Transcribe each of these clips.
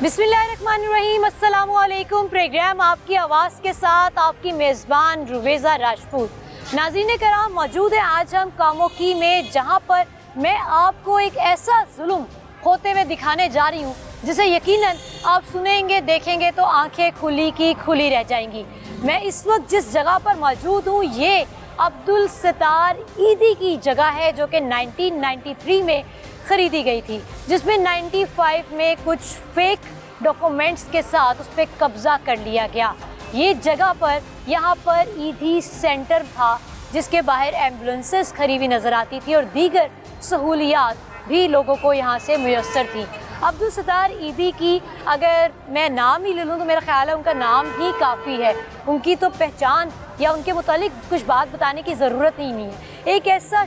बिस्मिल्लाहिर्रहमानिर्रहीम, अस्सलामुअलैकुम। प्रोग्राम आपकी आवाज़ के साथ आपकी मेज़बान रुवेज़ा राजपूत। नाज़रीन कराम, मौजूद है आज हम कामोकी में, जहां पर मैं आपको एक ऐसा जुल्म होते हुए दिखाने जा रही हूं जिसे यकीनन आप सुनेंगे देखेंगे तो आंखें खुली की खुली रह जाएंगी। मैं इस वक्त जिस जगह पर मौजूद हूं ये अब्दुल सत्तार ईदी की जगह है, जो कि 1993 में ख़रीदी गई थी, जिसमें 95 में कुछ फेक डॉक्यूमेंट्स के साथ उस पर कब्ज़ा कर लिया गया। ये जगह पर यहाँ पर ईदी सेंटर था, जिसके बाहर एम्बुलेंसेस खड़ी हुई नज़र आती थी और दीगर सहूलियात भी लोगों को यहाँ से मुयस्सर थी। अब्दुल सत्तार ईदी की अगर मैं नाम ही ले लूँ तो मेरा ख्याल है उनका नाम ही काफ़ी है। उनकी तो पहचान या उनके मुतालिक कुछ बात बताने की ज़रूरत ही नहीं है। एक ऐसा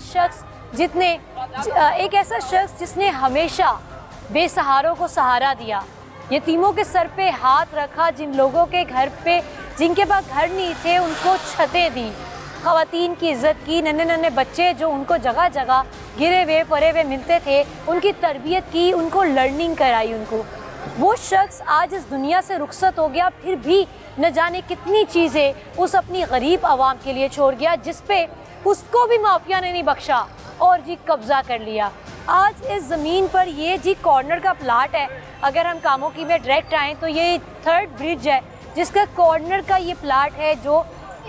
शख्स जिसने हमेशा बेसहारों को सहारा दिया, यतीमों के सर पे हाथ रखा, जिन लोगों के घर पे जिनके पास घर नहीं थे उनको छतें दी, ख़वातीन की इज़्ज़त की, नन्हे नन्हे बच्चे जो उनको जगह जगह गिरे हुए पड़े हुए मिलते थे उनकी तरबियत की, उनको लर्निंग कराई। उनको वो शख्स आज इस दुनिया से रुखसत हो गया, फिर भी न जाने कितनी चीज़ें उस अपनी गरीब आवाम के लिए छोड़ गया, जिस पे उसको भी माफिया ने नहीं बख्शा और जी कब्ज़ा कर लिया। आज इस ज़मीन पर ये जी कॉर्नर का प्लाट है। अगर हम कामोकी में डायरेक्ट आएँ तो ये 3rd ब्रिज है, जिसका कॉर्नर का ये प्लाट है जो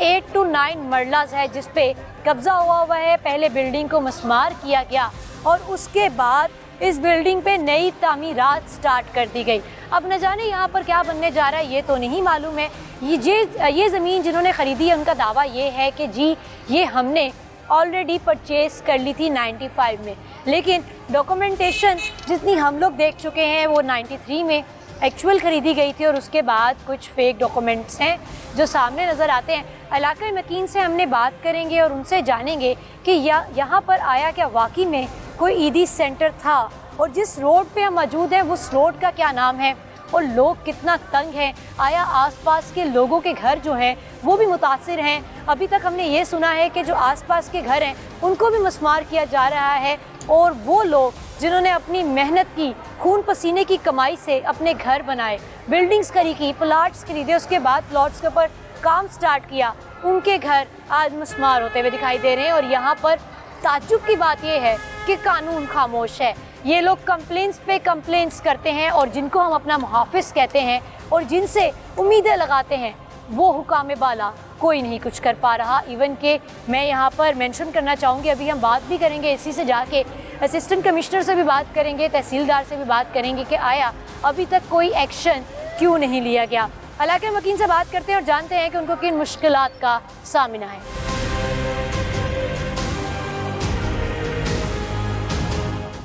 8 to 9 मरलाज है, जिस पे कब्ज़ा हुआ है। पहले बिल्डिंग को मस्मार किया गया और उसके बाद इस बिल्डिंग पे नई तामीरात स्टार्ट कर दी गई। अब न जाने यहाँ पर क्या बनने जा रहा है ये तो नहीं मालूम है। ये ज़मीन जिन्होंने ख़रीदी है उनका दावा ये है कि जी ये हमने ऑलरेडी परचेज़ कर ली थी 95 में, लेकिन डॉक्यूमेंटेशन जितनी हम लोग देख चुके हैं वो 93 में एक्चुअल ख़रीदी गई थी और उसके बाद कुछ फेक डॉक्यूमेंट्स हैं जो सामने नज़र आते हैं। इलाक़े मकीन से हमने बात करेंगे और उनसे जानेंगे कि यहाँ पर आया क्या वाकई में कोई ईदी सेंटर था, और जिस रोड पे हम मौजूद हैं उस रोड का क्या नाम है और लोग कितना तंग हैं। आया आसपास के लोगों के घर जो हैं वो भी मुतासिर हैं। अभी तक हमने ये सुना है कि जो आसपास के घर हैं उनको भी मस्मार किया जा रहा है, और वो लोग जिन्होंने अपनी मेहनत की, खून पसीने की कमाई से अपने घर बनाए, बिल्डिंग्स खरीदी, प्लाट्स खरीदे, उसके बाद प्लॉट्स के ऊपर काम स्टार्ट किया, उनके घर आज मस्मार होते हुए दिखाई दे रहे हैं। और यहाँ पर ताज्जुब की बात यह है कि कानून खामोश है। ये लोग कंप्लेंट्स पे कंप्लेंट्स करते हैं और जिनको हम अपना मुहाफ़िज़ कहते हैं और जिनसे उम्मीदें लगाते हैं वो हुकाम बाला कोई नहीं कुछ कर पा रहा। इवन के मैं यहाँ पर मेंशन करना चाहूँगी, अभी हम बात भी करेंगे इसी से, जाके असिस्टेंट कमिश्नर से भी बात करेंगे, तहसीलदार से भी बात करेंगे कि आया अभी तक कोई एक्शन क्यों नहीं लिया गया। इलाक़े मकीन से बात करते हैं और जानते हैं कि उनको किन मुश्किलात का सामना है।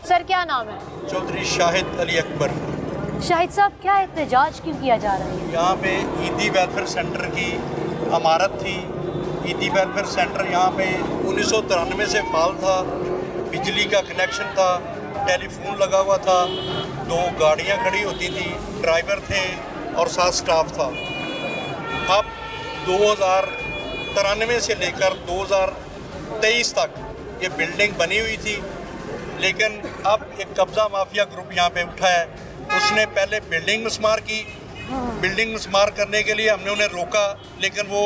सर क्या नाम है? चौधरी शाहिद अली अकबर। शाहिद साहब, क्या एहतजाज क्यों किया जा रहा है? यहाँ पे ईदी वेलफेयर सेंटर की इमारत थी। ईदी वेलफेयर सेंटर यहाँ पे 1993 से फाल था, बिजली का कनेक्शन था, टेलीफोन लगा हुआ था, 2 गाड़ियाँ खड़ी होती थी, ड्राइवर थे और 7 स्टाफ था। अब 2093 से लेकर 2023 तक ये बिल्डिंग बनी हुई थी, लेकिन अब एक कब्ज़ा माफिया ग्रुप यहाँ पे उठा है। उसने पहले बिल्डिंग मस्मार की। बिल्डिंग मस्मार करने के लिए हमने उन्हें रोका, लेकिन वो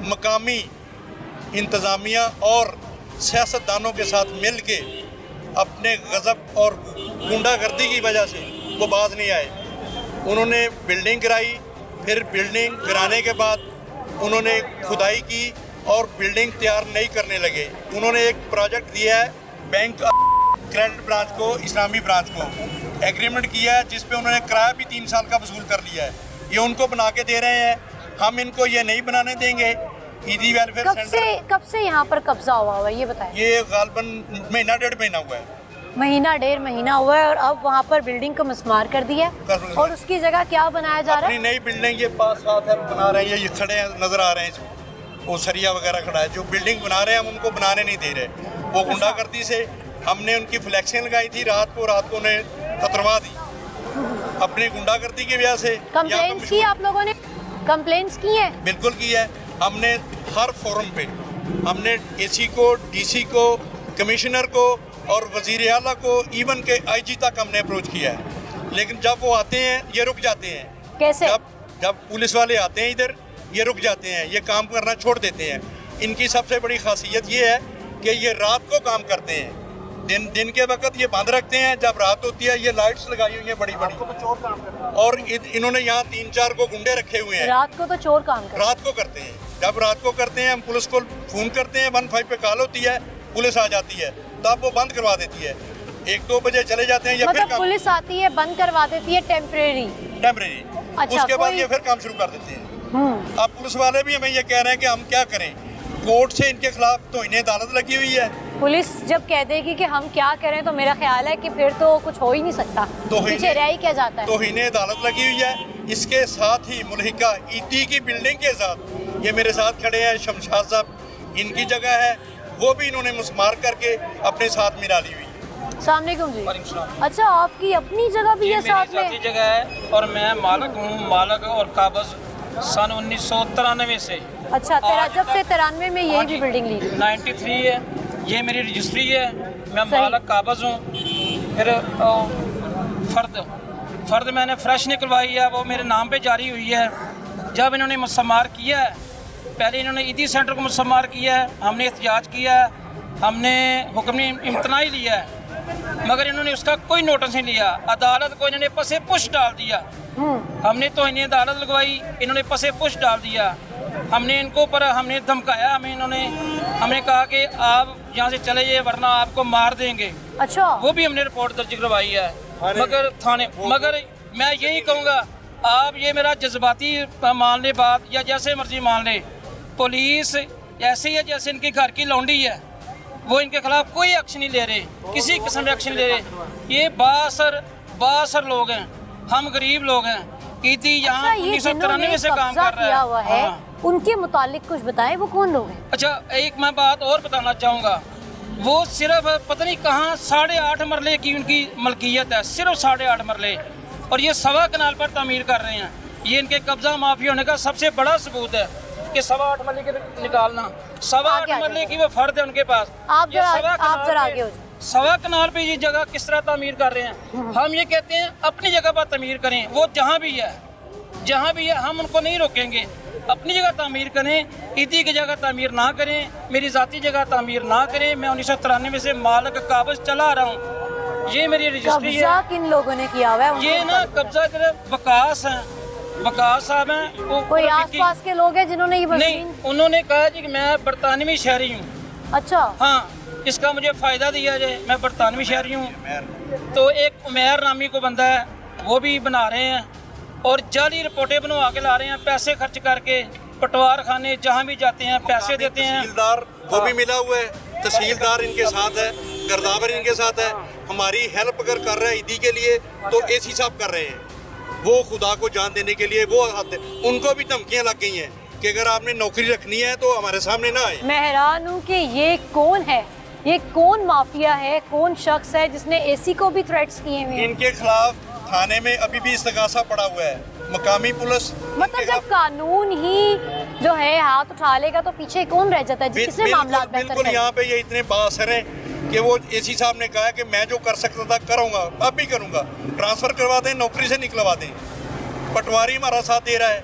मकामी इंतज़ामिया और सियासतदानों के साथ मिल के अपने गज़ब और गुंडागर्दी की वजह से वो बाज नहीं आए। उन्होंने बिल्डिंग गिराई, फिर बिल्डिंग गिराने के बाद उन्होंने खुदाई की और बिल्डिंग तैयार नहीं करने लगे। उन्होंने एक प्रोजेक्ट दिया है बैंक क्रेडिट ब्रांच को, इस्लामी ब्रांच को एग्रीमेंट किया है, जिस पे उन्होंने किराया भी 3 साल का वसूल कर लिया है। ये उनको बना के दे रहे हैं, हम इनको ये नहीं बनाने देंगे। ईदी वेलफेयर सेंटर कब से यहाँ पर कब्जा हुआ ये बताएं? ये गालबन महीना 1.5 महीना हुआ है। महीना 1.5 महीना हुआ है और अब वहाँ पर बिल्डिंग को मस्मार कर दिया और उसकी जगह क्या बनाया जा रहा है? नई बिल्डिंग ये पास साथ है बना रहे हैं। ये खड़े हैं, नजर आ रहे हैं, वो सरिया वगैरह खड़ा है। जो बिल्डिंग बना रहे हैं हम उनको बनाने नहीं दे रहे। वो गुंडागर्दी से हमने उनकी फ्लैक्सिंग लगाई थी, रात को उन्हें कतरवा दी अपनी गुंडागर्दी की वजह से। कंप्लेंट्स की आप लोगों ने? कंप्लेंट्स की है? बिल्कुल की है। हमने हर फोरम पे हमने एसी को, डीसी को, कमिश्नर को और वज़ीर आला को, इवन के आईजी तक हमने अप्रोच किया है। लेकिन जब वो आते हैं ये रुक जाते हैं। कैसे? जब पुलिस वाले आते हैं इधर ये रुक जाते हैं, ये काम करना छोड़ देते हैं। इनकी सबसे बड़ी खासियत ये है कि ये रात को काम करते हैं, दिन के वक्त ये बंद रखते हैं, जब रात होती है ये लाइट्स लगाई हुई हैं बड़ी बड़ी। और इन्होंने यहाँ 3-4 को गुंडे रखे हुए हैं। रात को तो चोर काम करते हैं। रात को करते हैं, जब रात को करते हैं हम पुलिस को फ़ोन करते हैं, 15 पे कॉल होती है, पुलिस आ जाती है, तब वो बंद करवा देती है। 1-2 बजे चले जाते हैं या फिर मतलब पुलिस आती है, बंद करवा देती है टेम्परेरी। अच्छा, उसके बाद ये फिर काम शुरू कर देते हैं। अब पुलिस वाले भी हमें ये कह रहे हैं कि हम क्या करें, कोर्ट से इनके खिलाफ तौहीने अदालत लगी हुई है। पुलिस जब कह देगी कि हम क्या करें तो मेरा ख्याल है कि फिर तो कुछ हो ही नहीं सकता, पीछे रह ही क्या जाता है। तौहीने अदालत लगी हुई है। इसके साथ ही मुल्हिका ईदी की बिल्डिंग के साथ ये मेरे साथ खड़े हैं शमशाद साहब, इनकी जगह है, वो भी इन्होंने मुस्मार करके अपने साथ मिला ली हुई है। अस्सलाम वालेकुम जी। अच्छा, आपकी अपनी जगह भी है साथ में? मेरी जगह है और मैं मालिक हूँ, मालिक और काबज सन 1993 से। अच्छा, जब से 93 में यही भी बिल्डिंग ली? 93 है, ये मेरी रजिस्ट्री है, मैं मालिक काबज हूँ। फिर फ़र्द मैंने फ्रेश निकलवाई है, वो मेरे नाम पे जारी हुई है। जब इन्होंने मुसम्मार किया है, पहले इन्होंने ईदी सेंटर को मुसम्मार किया है, हमने एहतजाज किया है, हमने हुक्म इम्तनाई लिया है, मगर इन्होंने उसका कोई नोटिस नहीं लिया। अदालत को इन्होंने पसे पुश डाल दिया। हमने तो इन्हें अदालत लगवाई, इन्होंने पसे पुश डाल दिया। हमने इनको पर हमने धमकाया, हमने कहा कि आप यहाँ से चले जाइए वरना आपको मार देंगे। अच्छा, वो भी हमने रिपोर्ट दर्ज करवाई है मगर मैं यही कहूँगा, आप ये मेरा जज्बाती मान ले बात या जैसे मर्जी मान ले, पुलिस ऐसी है जैसे इनके घर की लौंडी है, वो इनके खिलाफ कोई एक्शन नहीं ले रहे, किसी किस्म का एक्शन नहीं ले रहे। ये बासर लोग हैं, हम गरीब लोग हैं। ईदी यहाँ 1993 से काम कर रहा है। उनके मुतालिक कुछ बताएं, वो कौन लोग हैं? अच्छा, एक मैं बात और बताना चाहूँगा, वो सिर्फ पता नहीं कहाँ 8.5 मरले की उनकी मलकियत है, सिर्फ 8.5 मरले, और ये 1.25 कनाल पर तामीर कर रहे हैं। ये इनके कब्जा माफी होने का सबसे बड़ा सबूत है कि 8.25 मरले के निकालना, 8.25 मरले की वो फर्द है उनके पास। आप जरा आगे हो जाए। 1.25 कनाल पे ये जगह किस तरह तामीर कर रहे हैं? हम ये कहते हैं अपनी जगह पर तामीर करें, वो जहाँ भी है हम उनको नहीं रोकेंगे। अपनी जगह तामीर करें, ईदी की जगह तामीर ना करें, मेरी ज़ाती जगह तामीर ना करें। मैं 1993 से मालिक काबज चला रहा हूँ, ये मेरी रजिस्ट्री है। कब्जा किन लोगों ने किया हुआ है? ये ना कब्जा वकास हैं, वकास साहब हैं। कोई आसपास के लोग हैं जिन्होंने ये नहीं, उन्होंने कहा जी कि मैं बरतानवी शहरी हूँ। अच्छा, हाँ, इसका मुझे फ़ायदा दिया जाए, मैं बरतानवी शहरी हूँ। तो एक उमैर नामी को बंदा है, वो भी बना रहे हैं और जाली रिपोर्टें बनवा के ला रहे हैं, पैसे खर्च करके। पटवार खाने जहाँ भी जाते हैं पैसे देते हैं। तहसीलदार वो भी मिला हुआ है, तहसीलदार इनके साथ है, गर्दावर इनके साथ है। हमारी हेल्प अगर कर रहे हैं ईदी के लिए तो एसी साहब कर रहे हैं, वो खुदा को जान देने के लिए वो आते। उनको भी धमकियाँ लग गई हैं कि अगर आपने नौकरी रखनी है तो हमारे सामने ना आए। मैं हैरान हूँ कि ये कौन है, ये कौन माफिया है, कौन शख्स है जिसने एसी को भी थ्रेट्स किए हुए हैं? इनके खिलाफ थाने में अभी भी इस्तगासा पड़ा हुआ है, मकामी पुलिस। मतलब जब कानून ही जो है हाथ उठा लेगा तो पीछे कौन रह जाता है? किसने मामला बिल्कुल यहाँ पे ये इतने बासर हैं कि वो एसी साहब ने कहा कि मैं जो कर सकता था करूँगा, अब भी करूँगा। ट्रांसफ़र करवा दें, नौकरी से निकलवा दें। पटवारी हमारा साथ दे रहा है,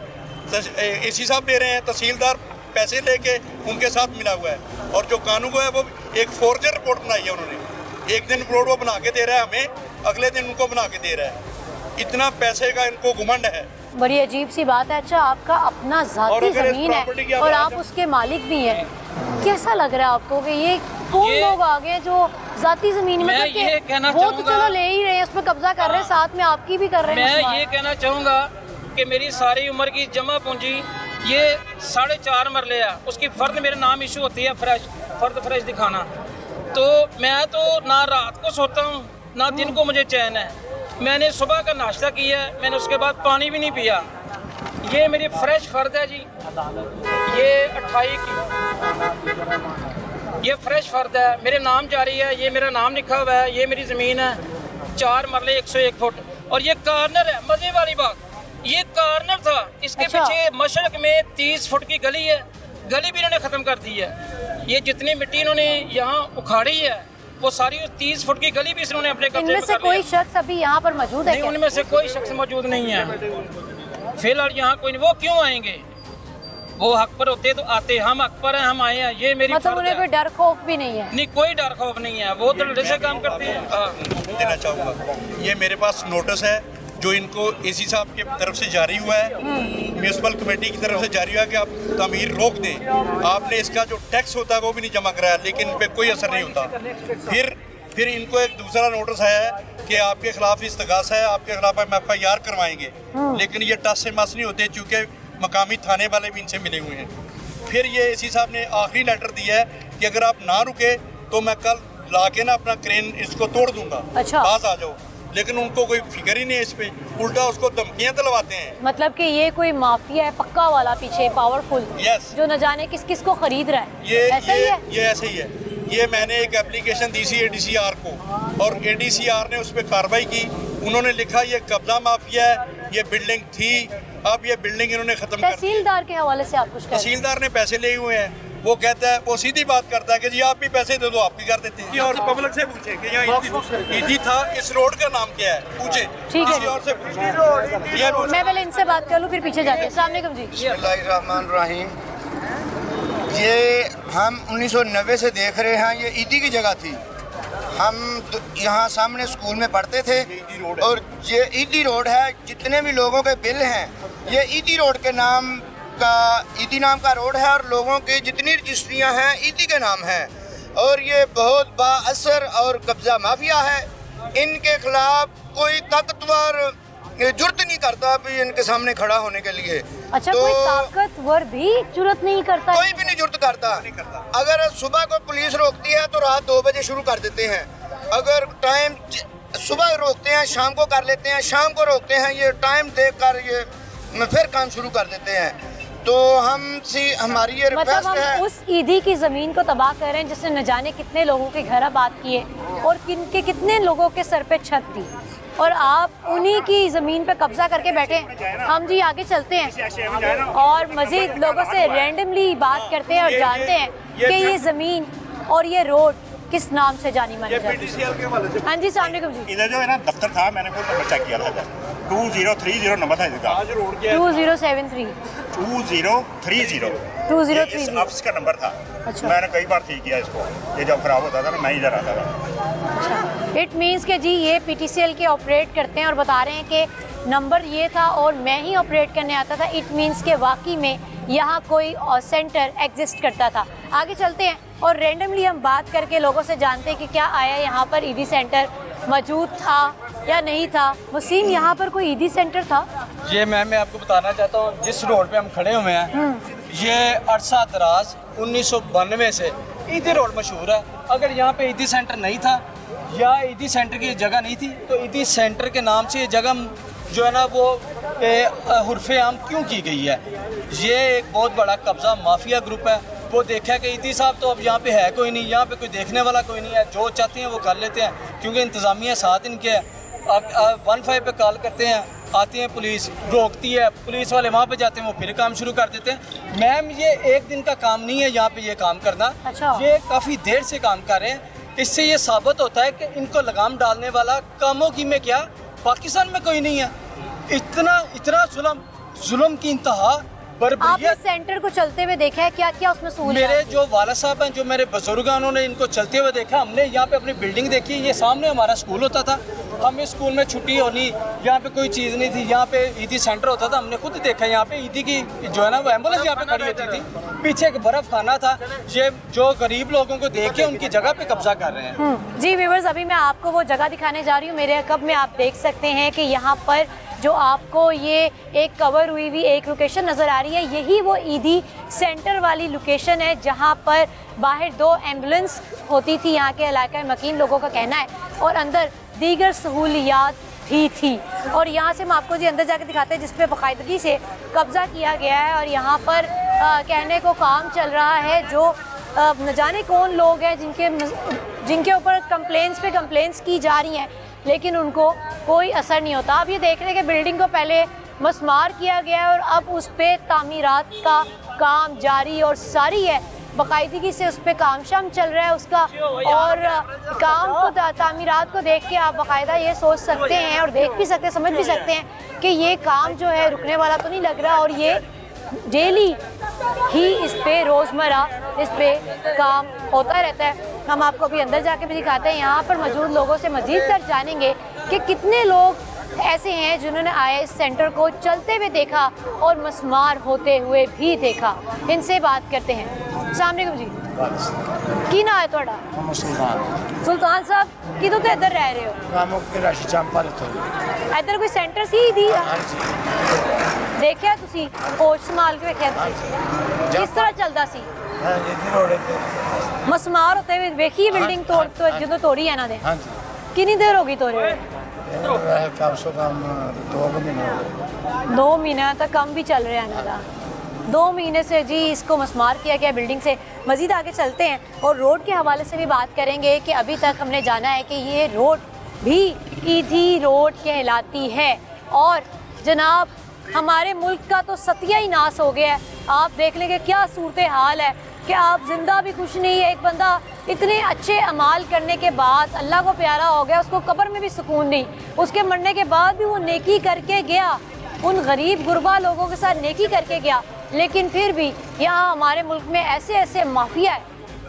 एसी साहब दे रहे हैं, तहसीलदार पैसे लेके उनके साथ मिला हुआ है। और जो कानून को है वो एक फोर्जर रिपोर्ट बनाई है उन्होंने, एक दिन रिपोर्ट वो बना के दे रहा है हमें, अगले दिन उनको बना के दे रहा है। इतना पैसे का इनको घुमंड है। बड़ी अजीब सी बात है। अच्छा, आपका अपना ज़ाती ज़मीन है और आप उसके मालिक भी हैं, कैसा लग रहा है आपको कि ये कौन लोग आ गए जो ज़ाती ज़मीन में, वो तो चलो ले ही रहे हैं, उस पर कब्जा कर रहे हैं, साथ में आपकी भी कर रहे हैं? मैं ये कहना चाहूँगा कि मेरी सारी उम्र की जमा पूंजी ये 4.5 मरले है, उसकी फ़र्द मेरे नाम इशू होती है, फ़र्द फ्रेश दिखाना। तो मैं तो ना रात को सोता हूँ ना दिन को मुझे चैन है। मैंने सुबह का नाश्ता किया है, मैंने उसके बाद पानी भी नहीं पिया। ये मेरी फ्रेश फ़र्द है जी, ये 28 की ये फ्रेश फ़र्द है, मेरे नाम जारी है, ये मेरा नाम लिखा हुआ है, ये मेरी ज़मीन है, 4 मरले 101 फुट। और ये कॉर्नर है, मज़े वाली बात, ये कॉर्नर था, इसके पीछे मशरक में 30 फुट की गली है, गली भी इन्होंने ख़त्म कर दी है। ये जितनी मिट्टी इन्होंने यहाँ उखाड़ी है वो सारी 30 फुट की गली भी इन्होंने अपने कब्जे इनमें में से कर कोई लिया। शख्स अभी यहाँ पर मौजूद है नहीं, क्या? उनमें से कोई शख्स मौजूद नहीं है फिलहाल यहाँ कोई नहीं। वो क्यों आएंगे? वो हक पर होते तो आते, हम हक पर हैं, हम आए हैं, ये मेरी मतलब फर्ज उन्हें है। कोई डर खौफ भी नहीं है? नहीं, कोई डर खौफ नहीं है, वो तो डर से काम करते हैं। देना चाहूँगा, ये मेरे पास नोटिस है जो इनको एसी साहब की तरफ से जारी हुआ है, म्यूनसिपल कमेटी की तरफ से जारी हुआ है कि आप तामीर रोक दें। आपने इसका जो टैक्स होता है वो भी नहीं जमा कराया, लेकिन इन पे कोई असर नहीं होता। फिर इनको एक दूसरा नोटिस आया है कि आपके खिलाफ इस्तगासा है, आपके खिलाफ हम FIR करवाएंगे, लेकिन ये टस से मस नहीं होते चूँकि मकामी थाने वाले भी इनसे मिले हुए हैं। फिर ये एसी साहब ने आखिरी लेटर दिया है कि अगर आप ना रुके तो मैं कल ला के ना अपना क्रेन इसको तोड़ दूंगा, अच्छा। पास आ जाओ। लेकिन उनको कोई फिक्र ही नहीं है इस पे, उल्टा उसको धमकियां दिलवाते हैं। मतलब कि ये कोई माफिया है पक्का वाला पीछे, पावरफुल, Yes। जो न जाने किस किस को खरीद रहा है। ये ऐसा ही है? ये ऐसे ही है। ये मैंने एक एप्लीकेशन दी थी ADCR को, और ADCR ने उस पर कार्रवाई की। उन्होंने लिखा ये कब्जा माफिया है, ये बिल्डिंग थी, अब ये बिल्डिंग इन्होंने खत्म कर दी। तहसीलदार के हवाले से आप कुछ कह रहे हैं? तहसीलदार ने पैसे लिए हुए हैं, वो कहता है, वो सीधी बात करता है कि जी आप भी पैसे दे दो, आपकी कर देते हैं। और पब्लिक से पूछे कि यहाँ ईदी था, इस रोड का नाम क्या है, पूछे ठीक है। किसी और से पूछे। ये पूछे। मैं पहले इनसे बात कर लूँ फिर पीछे जाके। अस्सलाम वालेकुम जी। बिस्मिल्लाहिर्रहमानिर्रहीम। ये हम 1990 से देख रहे हैं, ये ईदी की जगह थी। हम यहाँ सामने स्कूल में पढ़ते थे, और ये ईदी रोड है। जितने भी लोगों के बिल हैं, ये ईदी रोड के नाम का, ईदी नाम का रोड है, और लोगों की जितनी रजिस्ट्रियाँ हैं ईदी के नाम हैं। और ये बहुत बाअसर और कब्जा माफिया है। इनके खिलाफ कोई ताकतवर जुर्त नहीं करता भी इनके सामने खड़ा होने के लिए। अच्छा, कोई ताकतवर भी जुर्रत नहीं करता? कोई भी नहीं जुर्त करता। अगर सुबह को पुलिस रोकती है तो रात 2 बजे शुरू कर देते हैं। अगर टाइम सुबह रोकते हैं, शाम को कर लेते हैं, शाम को रोकते हैं, ये टाइम देख कर ये फिर काम शुरू कर देते हैं। तो हमारी ये मतलब रिक्वेस्ट हम है। उस ईदी की ज़मीन को तबाह कर रहे हैं जिसने न जाने कितने लोगों के घर आबाद किए और कितने लोगों के सर पे छत थी, और आप उन्हीं की ज़मीन पे कब्जा करके बैठे हैं। हम जी आगे चलते हैं और मज़ीद लोगों से रैंडमली बात करते हैं और जानते हैं कि ये ज़मीन और ये रोड किस नाम से जानी मानी जाती है। हाँ जी, अस्सलाम वालेकुम जी। इधर जो है ना दफ्तर था, मैंने कोई नंबर चेक किया था, 2030 नंबर था इसका। 2073 2030 2030 इस ऑफिस का नंबर था। अच्छा। मैंने कई बार ठीक किया इसको, ये जब खराब होता था ना मैं इधर आता था। इट मीन्स के जी ये PTCL के ऑपरेट करते हैं और बता रहे हैं कि नंबर ये था और मैं ही ऑपरेट करने आता था। इट मीन्स के वाकई में यहाँ कोई सेंटर एग्जिस्ट करता था। आगे चलते हैं और रेंडमली हम बात करके लोगों से जानते हैं कि क्या आया यहाँ पर ईदी सेंटर मौजूद था या नहीं था। वसीम, यहाँ पर कोई ईदी सेंटर था? ये मैं आपको बताना चाहता हूँ, जिस रोड पे हम खड़े हुए हैं ये अरसा दराज 1992 से ईदी रोड मशहूर है। अगर यहाँ पे ईदी सेंटर नहीं था या ईदी सेंटर की जगह नहीं थी तो ईदी सेंटर के नाम से ये जगह जो है ना वो हुर्फ़े आम क्यों की गई है। ये एक बहुत बड़ा कब्ज़ा माफिया ग्रुप है। वो देखा कि ईदी साहब तो अब यहाँ पे है कोई नहीं, यहाँ पे कोई देखने वाला कोई नहीं है, जो चाहते हैं वो कर लेते हैं क्योंकि इंतज़ामिया साथ इनके है। 15 पे कॉल करते हैं, आती है पुलिस, रोकती है, पुलिस वाले वहाँ पे जाते हैं, वो फिर काम शुरू कर देते हैं। मैम, ये एक दिन का काम नहीं है यहाँ पे ये काम करना। अच्छा। ये काफ़ी देर से काम कर रहे हैं। इससे ये साबित होता है कि इनको लगाम डालने वाला कामों की में क्या पाकिस्तान में कोई नहीं है। इतना जुल्म की इंतहा, आपने बर्बरियत। सेंटर को चलते हुए देखा है? क्या क्या उसमें सहूलियत? मेरे जो वाला साहब हैं, जो मेरे बुजुर्ग हैं, उन्होंने इनको चलते हुए देखा। हमने यहाँ पे अपनी बिल्डिंग देखी, ये सामने हमारा स्कूल होता था। हमें स्कूल में छुट्टी होनी, यहाँ पे कोई चीज़ नहीं थी, यहाँ पे ईदी सेंटर होता था। हमने खुद देखा यहाँ पे ईदी की जो है ना वो एम्बुलेंस यहाँ पे खड़ी होती थी। पीछे एक बर्फ़ खाना था। ये जो गरीब लोगों को देख के उनकी जगह पे कब्जा कर रहे हैं। जी व्यूअर्स, अभी मैं आपको वो जगह दिखाने जा रही हूँ। मेरे कब में आप देख सकते हैं कि यहाँ पर जो आपको ये एक कवर हुई हुई एक लोकेशन नज़र आ रही है, यही वो ईदी सेंटर वाली लोकेशन है जहाँ पर बाहर 2 एम्बुलेंस होती थी, यहाँ के इलाके में मकीन लोगों का कहना है, और अंदर दीगर सहूलियात भी थी। और यहाँ से हम आपको जी अंदर जाके दिखाते हैं जिसपे बाकायदगी से कब्ज़ा किया गया है। और यहाँ पर कहने को काम चल रहा है जो न जाने कौन लोग हैं जिनके ऊपर कंप्लेंट्स पे कंप्लेंट्स की जा रही हैं, लेकिन उनको कोई असर नहीं होता। अब ये देख रहे हैं कि बिल्डिंग को पहले मसमार किया गया है और अब उस पर तामीरात का काम जारी और सारी है। बाकायदगी से उस पर काम शाम चल रहा है उसका, और काम को तामीरात को देख के आप बाकायदा ये सोच सकते हैं और देख भी सकते हैं, समझ भी सकते हैं कि ये काम जो है रुकने वाला तो नहीं लग रहा, और ये डेली ही इस पे रोज़मर्रा इस पे काम होता रहता है। हम आपको अभी अंदर जाके भी दिखाते हैं, यहाँ पर मौजूद लोगों से मज़ीद तर जानेंगे कि कितने लोग ऐसे हैं जिन्होंने आए इस सेंटर को चलते हुए देखा और मस्मार होते हुए भी देखा। इनसे बात करते हैं। अस्सलाम वालेकुम जी, की ना है थोड़ा? सुल्तान साहब किदों तो इधर रह रहे हो? इधर कोई सेंटर सी दी देखिया तुसी कोच संभाल के वेखिया तुसी किस तरह चलदा सी? मस्मार होते हुए वेखी बिल्डिंग तोड़ तो जो तोड़ी है ना दे कितनी देर होगी तोड़े? 2 महीने तक कम भी चल रहा है ना, 2 महीने से जी इसको मस्मार किया गया बिल्डिंग से। मज़ीद आगे चलते हैं और रोड के हवाले से भी बात करेंगे कि अभी तक हमने जाना है कि ये रोड भी ईदी रोड कहलाती है, और जनाब हमारे मुल्क का तो सतिया ही नाश हो गया है। आप देख लेंगे क्या सूरत हाल है कि आप जिंदा भी कुछ नहीं है। एक बंदा इतने अच्छे अमाल करने के बाद अल्लाह को प्यारा हो गया, उसको कब्र में भी सुकून नहीं, उसके मरने के बाद भी वो नेकी करके गया, उन गरीब गुरबा लोगों के साथ नेकी करके गया, लेकिन फिर भी यहाँ हमारे मुल्क में ऐसे ऐसे माफिया है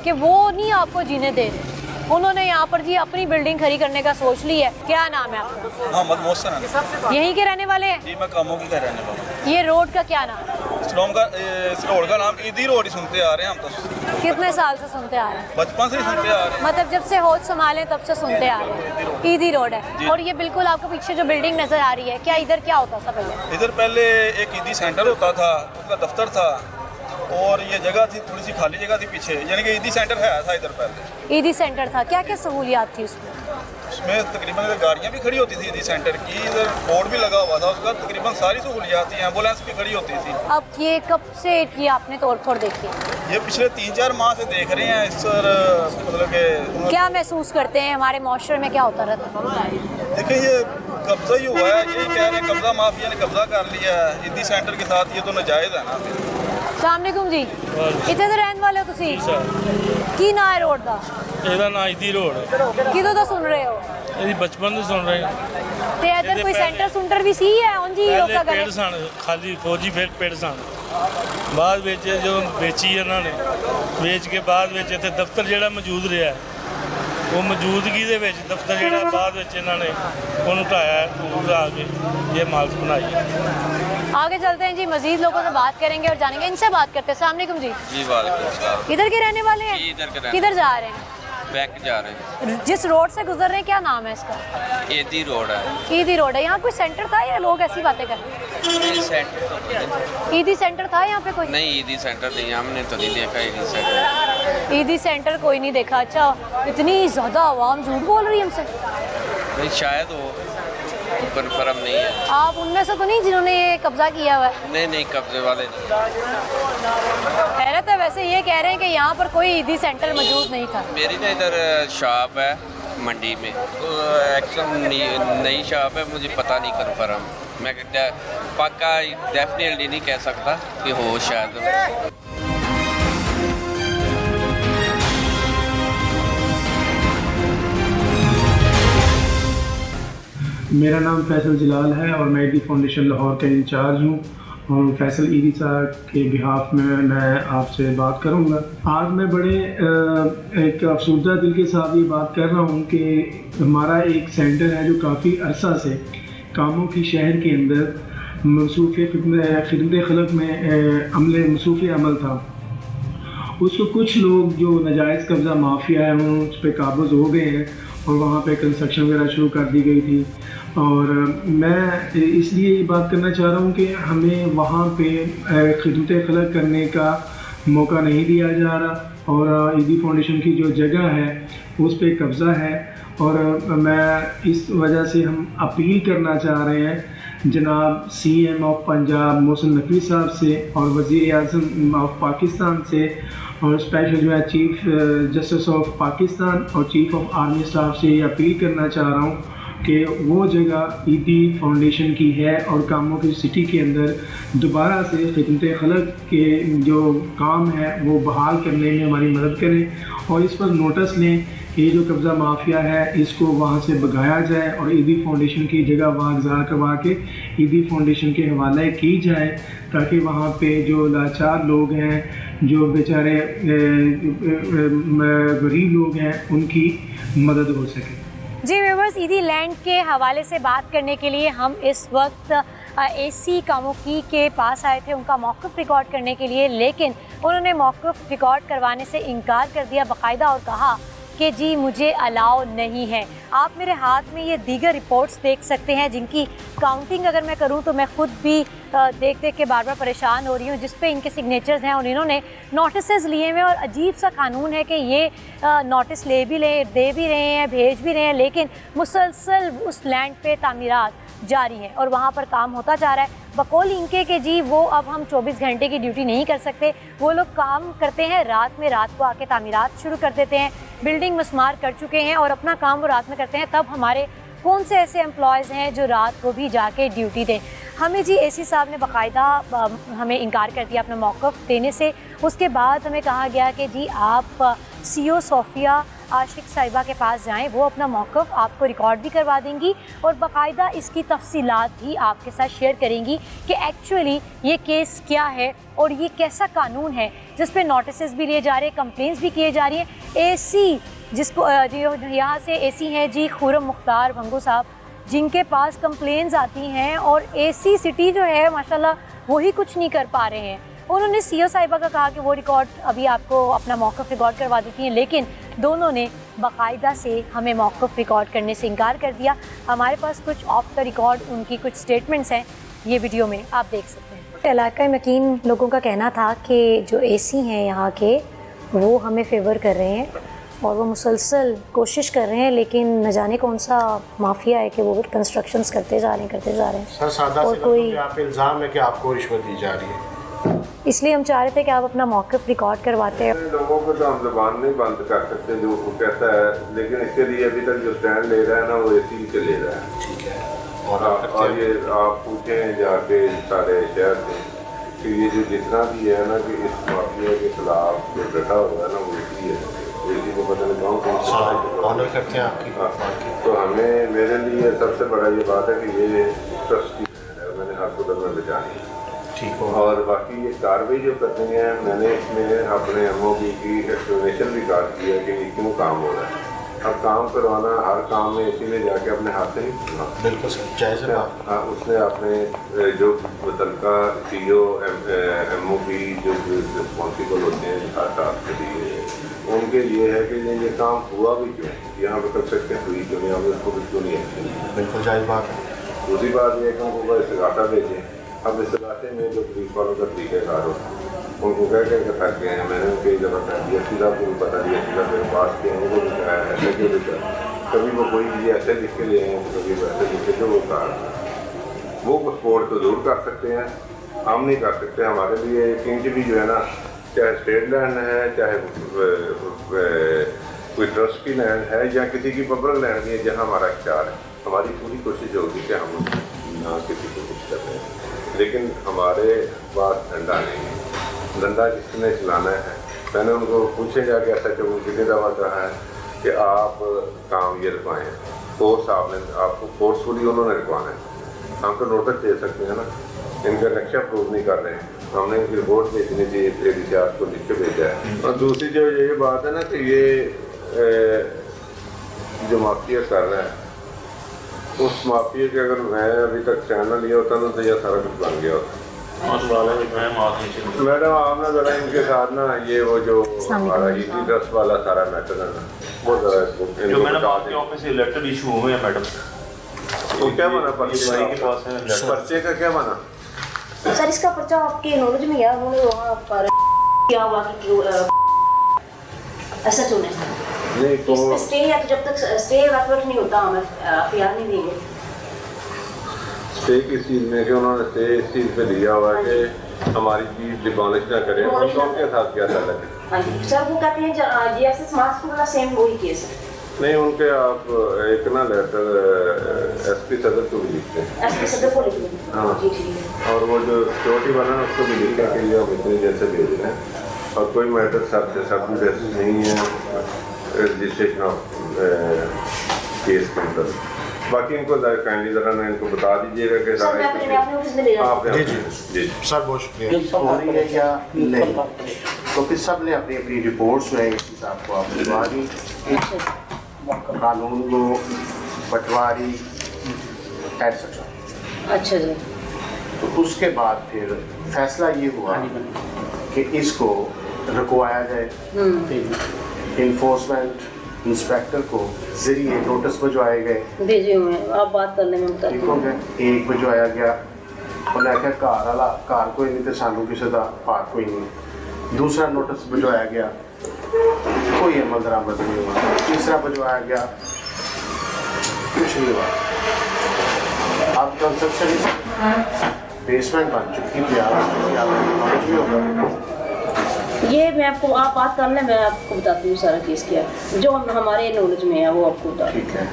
कि वो नहीं आपको जीने दे रहे। उन्होंने यहाँ पर जी अपनी बिल्डिंग खड़ी करने का सोच ली है। क्या नाम है आपका? मोहम्मद मोहसिन। यहीं के रहने वाले हैं? जी मैं कामों की रहने वाला हूँ। ये रोड का क्या नाम? इस रोड का नाम ईदी रोड ही सुनते आ रहे हैं हम तो। कितने साल से सुनते आ रहे हैं? बचपन से ही सुनते आ रहे हैं, मतलब जब से होश संभाले तब से सुनते आ रहे हैं। ईदी रोड है। और ये बिल्कुल आपको पीछे जो बिल्डिंग नजर आ रही है, क्या इधर क्या होता था पहले? इधर पहले एक ईदी सेंटर होता था, उसका दफ्तर था, और ये जगह थी थोड़ी सी खाली जगह थी पीछे, यानी कि ईदी सेंटर है था इधर पहले। ईदी सेंटर था, क्या क्या सहूलियात थी उसमें? उसमें तकरीबन गाड़ियाँ भी खड़ी होती थी ईदी सेंटर की, इधर बोर्ड भी लगा हुआ था उसका, तकरीबन सारी सहूलियात थी, एम्बुलेंस भी खड़ी होती थी। अब ये कब से किया आपने तोड़ फोड़ देखी? ये पिछले 3-4 माह से देख रहे हैं सर, मतलब कि क्या महसूस करते हैं हमारे माशरे में क्या होता रहता है? देखिए ये कब्जा ही हुआ है, यही कह रहे हैं कब्जा माफिया ने कब्जा कर लिया है ईदी सेंटर के साथ, ये तो नाजायज़ है ना। अस्सलाम वालेकुम जी, इतने तो रहने वाले हो तुसी? की ना है रोड दा? ਇਹਦਾ ਨਾਂ ਈਦੀ ਰੋਡ किदों तो सुन रहे हो? ਇਹਦੀ ਬਚਪਨ ਤੋਂ ਸੁਣ ਰਹੇ ਹਾਂ। ਤੇ इधर कोई सेंटर सुंटर भी सी है उन जी ਪਹਿਲੇ लोका ਪੇੜ करे? ਸਨ, ਖਾਲੀ ਫੌਜੀ ਫਿਰ ਪੇੜ ਸਨ, ਬਾਅਦ ਵਿੱਚ ਜਦੋਂ ਵੇਚੀ ਇਹਨਾਂ ਨੇ, ਵੇਚ ਕੇ ਬਾਅਦ ਵਿੱਚ ਇੱਥੇ ਦਫ਼ਤਰ ਜਿਹੜਾ ਮੌਜੂਦ ਰਿਹਾ, ਉਹ ਮੌਜੂਦਗੀ ਦੇ ਵਿੱਚ ਦਫ਼ਤਰ ਜਿਹੜਾ ਬਾਅਦ ਵਿੱਚ ਇਹਨਾਂ ਨੇ ਉਹਨੂੰ ਢਾਇਆ, ਢਾ ਕੇ ਇਹ ਇਮਾਰਤ ਬਣਾਈ ਹੈ। आगे चलते हैं जी, मजीद लोगों से बात करेंगे और जानेंगे। इनसे बात करते हैं। अस्सलाम वालेकुम जी, जी वालेकुम सलाम। इधर के रहने वाले हैं? जी, इधर के रहने। किधर जा रहे हैं? बैंक जा रहे हैं। जिस रोड से गुजर रहे हैं क्या नाम है इसका? ईदी रोड है। ईदी रोड है। यहाँ कोई सेंटर था या लोग ऐसी बातें कर? ये सेंटर तो नहीं। ईदी सेंटर था यहाँ पे कोई? नहीं ईदी सेंटर नहीं, हमने तो नहीं देखा ईदी सेंटर। ईदी सेंटर कोई नहीं देखा। अच्छा, इतनी ज़्यादा आवाम झूठ बोल रही है हमसे? नहीं शायद वो कन्फर्म नहीं है। आप उनमें से तो नहीं जिन्होंने ये कब्जा किया हुआ है? नहीं नहीं कब्जे वाले नहीं। हैरत है। वैसे ये कह रहे हैं कि यहाँ पर कोई ईदी सेंटर मौजूद नहीं था। मेरी ना इधर शॉप है मंडी में, तो एक्चुअली नई शॉप है, मुझे पता नहीं कन्फर्म, मैं पक्का डेफिनेटली नहीं कह सकता कि हो शायद। मेरा नाम फैसल जलाल है और मैं ईदी फाउंडेशन लाहौर का इंचार्ज हूँ, और फैसल ईदी साहब के बिहाफ में मैं आपसे बात करूँगा। आज मैं बड़े एक अफसरदा दिल के साथ ये बात कर रहा हूँ कि हमारा एक सेंटर है जो काफ़ी अरसा से कामों की शहर के अंदर मसूफ़ खिदमत खलक में मसूफ़ अमल था। उसको कुछ लोग जो नाजायज़ कब्ज़ा माफिया है वो उस पर काबूज़ हो गए हैं और वहाँ पे कंस्ट्रक्शन वगैरह शुरू कर दी गई थी। और मैं इसलिए ये बात करना चाह रहा हूँ कि हमें वहाँ पे खिदमत खलक करने का मौका नहीं दिया जा रहा, और ईदी फाउंडेशन की जो जगह है उस पे कब्ज़ा है। और मैं इस वजह से हम अपील करना चाह रहे हैं जनाब CM ऑफ पंजाब मोहसिन नकवी साहब से और वज़ीर आज़म ऑफ पाकिस्तान से और स्पेशल जो है चीफ जस्टिस ऑफ पाकिस्तान और चीफ ऑफ आर्मी स्टाफ से ये अपील करना चाह रहा हूँ कि वो जगह ईदी फाउंडेशन की है और कामों की सिटी के अंदर दोबारा से खिदमत खलक के जो काम है वो बहाल करने में हमारी मदद करें और इस पर नोटिस लें कि ये जो कब्ज़ा माफिया है इसको वहाँ से भगाया जाए और ईदी फाउंडेशन की जगह वहाँ ज़रा करवा के ईदी फाउंडेशन के हवाले की जाए ताकि वहाँ पे जो लाचार लोग हैं, जो बेचारे गरीब लोग हैं, उनकी मदद हो सके। जी व्यूअर्स, ईदी लैंड के हवाले से बात करने के लिए हम इस वक्त एसी कामोकी के पास आए थे उनका मौक़िफ़ रिकॉर्ड करने के लिए, लेकिन उन्होंने मौक़िफ़ रिकॉर्ड करवाने से इनकार कर दिया बाकायदा और कहा कि जी मुझे अलाउ नहीं है। आप मेरे हाथ में ये दीगर रिपोर्ट्स देख सकते हैं जिनकी काउंटिंग अगर मैं करूं तो मैं ख़ुद भी देख देख के बार बार परेशान हो रही हूं, जिस पे इनके सिग्नेचर्स हैं और इन्होंने नोटिस लिए हुए और अजीब सा कानून है कि ये नोटिस दे भी रहे हैं, भेज भी रहे हैं, लेकिन मुसलसल उस लैंड पे तामीरात जारी है और वहाँ पर काम होता जा रहा है। बकौल इनके कि जी वो अब हम 24 घंटे की ड्यूटी नहीं कर सकते, वो लोग काम करते हैं रात में, रात को आके तामीरात शुरू कर देते हैं, बिल्डिंग मस्मार कर चुके हैं और अपना काम वो रात में करते हैं। तब हमारे कौन से ऐसे एम्प्लॉयज़ हैं जो रात को भी जाके ड्यूटी दें? हमें जी एसी साहब ने बाकायदा हमें इनकार कर दिया अपना मौक़िफ़ देने से। उसके बाद हमें कहा गया कि जी आप CO सोफिया आशिक साहिबा के पास जाएं, वो अपना मौक़िफ़ आपको रिकॉर्ड भी करवा देंगी और बाकायदा इसकी तफसीलात भी आपके साथ शेयर करेंगी कि एक्चुअली ये केस क्या है और ये कैसा कानून है जिस पे नोटिस भी लिए जा रहे हैं, कंप्लेंट्स भी किए जा रही हैं। एसी जिसको यहाँ से एसी हैं जी खुरम मुख्तार भंगू साहब, जिनके पास कंप्लेंट्स आती हैं और एसी सिटी जो है माशाल्लाह वही कुछ नहीं कर पा रहे हैं। उन्होंने CO साहिबा का कहा कि वो रिकॉर्ड अभी आपको अपना मौक़िफ़ रिकॉर्ड करवा देती हैं, लेकिन दोनों ने बाकायदा से हमें मौक़िफ़ रिकॉर्ड करने से इनकार कर दिया। हमारे पास कुछ ऑफ द रिकॉर्ड उनकी कुछ स्टेटमेंट्स हैं, ये वीडियो में आप देख सकते हैं। इलाका मकीन लोगों का कहना था कि जो एसी हैं यहाँ के वो हमें फेवर कर रहे हैं और वो मुसलसल कोशिश कर रहे हैं, लेकिन न जाने कौन सा माफिया है कि वो कंस्ट्रक्शंस करते जा रहे हैं। सर सादा और से कोई आप इल्ज़ाम है कि आपको रिश्वत दी जा रही है, इसलिए हम चाह रहे थे कि आप अपना मौक़िफ़ रिकॉर्ड करवाते हैं। लोगों को तो हम ज़बान नहीं बंद कर सकते जो वो कहता है, लेकिन इसके लिए अभी तक जो स्टैंड ले रहा है ना वो एसी से ले रहा है। ठीक है। और ये आप पूछें जाके सारे शहर से कि ये जो जितना भी है ना कि इस माफिया के खिलाफ जो डटा हुआ है ना वो एसी है, एसी को पता नहीं कौन ऑनर करते हैं आपकी। तो हमें मेरे लिए सबसे बड़ा ये बात है कि ये ट्रस्ट की है, मैंने हर कुदर में बचानी है। ठीक हो। और बाकी ये कार्रवाई जो करनी है, मैंने इसमें अपने MOB की एक्सप्लेनेशन भी काट की है कि ये क्यों काम हो रहा है। अब काम करवाना हर काम में इसी में जाके अपने हाथ से नहीं करना। बिल्कुल सर, जायज़ है। हाँ, उसने अपने जो मुतलका CO MOB जो रिस्पॉन्सिबल होते हैं हर टास्क के लिए, उनके लिए है कि ये काम हुआ भी क्यों, यहाँ पर कंस्ट्रक्शन हुई क्यों नहीं, हमें उसको भी क्यों नहीं है। बिल्कुल जायज़ बात है। दूसरी बात ये कि उनको इस्तिगासा भेजें। अब इस इलाके में जो पुलिस वालों का तरीक़ेकार होता है उनको कह के थक गए हैं। मैंने उनकी जगह कह दिया, सीधा को भी पता दिया, सीधा मेरे पास के उनको भी कहा है ऐसे क्यों लिखा, कभी वो कोई भी ऐसे लिख के ले आए, कभी वैसे लिख के, जो वो कहा वो सपोर्ट तो ज़रूर कर सकते हैं, हम नहीं कर सकते। हमारे लिए इंच भी जो है ना, चाहे स्टेट लैंड है, चाहे कोई ट्रस्ट की लैंड है या किसी की पब्लिक लैंड भी है जहाँ हमारा इख्तियार है, हमारी पूरी कोशिश होगी कि हम ना किसी को कुछ कर रहे हैं, लेकिन हमारे पास डंडा नहीं है। डंडा जिसने चलाना है, मैंने उनको पूछे जाके ऐसा कि वो कितनी दफ़ा कहा है कि आप काम ये रखवाएँ, फोर्स आपने आपको फोर्सफुली उन्होंने रखवाना है। हम तो नोटिस दे सकते हैं ना, इनका नक्शा प्रूव नहीं कर रहे हैं, हमने इनकी रिपोर्ट भेजनी चाहिए, ADC आपको लिख के भेजा है। और दूसरी जो ये बात है ना कि ये जो माफिया कर रहा है, उस माफिया के अगर मैं अभी तक चैनल लिया होता तो यह सारा कुछ बन गया होता। मैडम आपने ज़रा इनके साथ ना ये वो जो हमारा ED ट्रस्ट वाला सारा मैटर है ना, वो ज़रा इसको ऑफिस से लेटर इशू हुए हैं मैडम, तो क्या बना के पास है पर्चे का क्या बना? सर इसका पर्चा आपके नॉलेज में है, उन्होंने वहाँ पर क्या हुआ कि ऐसा होने नहीं तो स्टे या तो जब तक स्टे वर्क नहीं होता हमें FIR नहीं देंगे। स्टे किस चीज़ में कि उन्होंने स्टे इस चीज़ पे दिया हुआ है कि हमारी चीज़ डिमोलिश ना करें, और उनके साथ क्या था लगे। हाँ जी सर, वो कहते हैं GSS मास्क वाला सेम वही केस है। नहीं, उनके आप एक ना लेटर एसपी सदर को भी लिखते हैं। एसपी सदर को लिख देंगे। हाँ, जी ठीक है। और वो जो सिक्योरिटी वाला है उसको भी लिखने के लिए हम इतनी देर से भेज रहे हैं। और कोई मैटर सब नहीं है रजिस्ट्रेशन ऑफ केस के अंदर। बाकी इनको काइंडली ज़रा ना इनको बता दीजिएगा कि सर मैं अपने ऑफिस में ले जाऊँ। आप जी सर, बहुत शुक्रिया। हो रही है या नहीं, तो फिर सब ने अपनी अपनी रिपोर्ट्स जो है इस हिसाब को आप दिलवा दी। कानून को पटवारी एटसेट्रा। अच्छा जी। तो उसके बाद फिर फैसला ये हुआ कि इसको रुकवाया जाए। इन्फोर्समेंट इंस्पेक्टर को जरिए नोटिस भिजवाए गए। भेजे हुए आप बात करने में ठीक हो गया। एक भिजवाया गया, उन्हें आख्या घर वाला घर कोई नहीं तो सानू किसी का पार कोई नहीं। दूसरा नोटिस भिजवाया गया, कोई अमल दरामद नहीं हुआ। तीसरा भिजवाया गया, कुछ नहीं हुआ। अब कंस्ट्रक्शन बेसमेंट बन चुकी थी, नॉलेज भी होगा। ये मैं आपको आप बात कर लें, मैं आपको बताती हूँ सारा केस क्या है जो हमारे नॉलेज में है, वो आपको बता। ठीक है।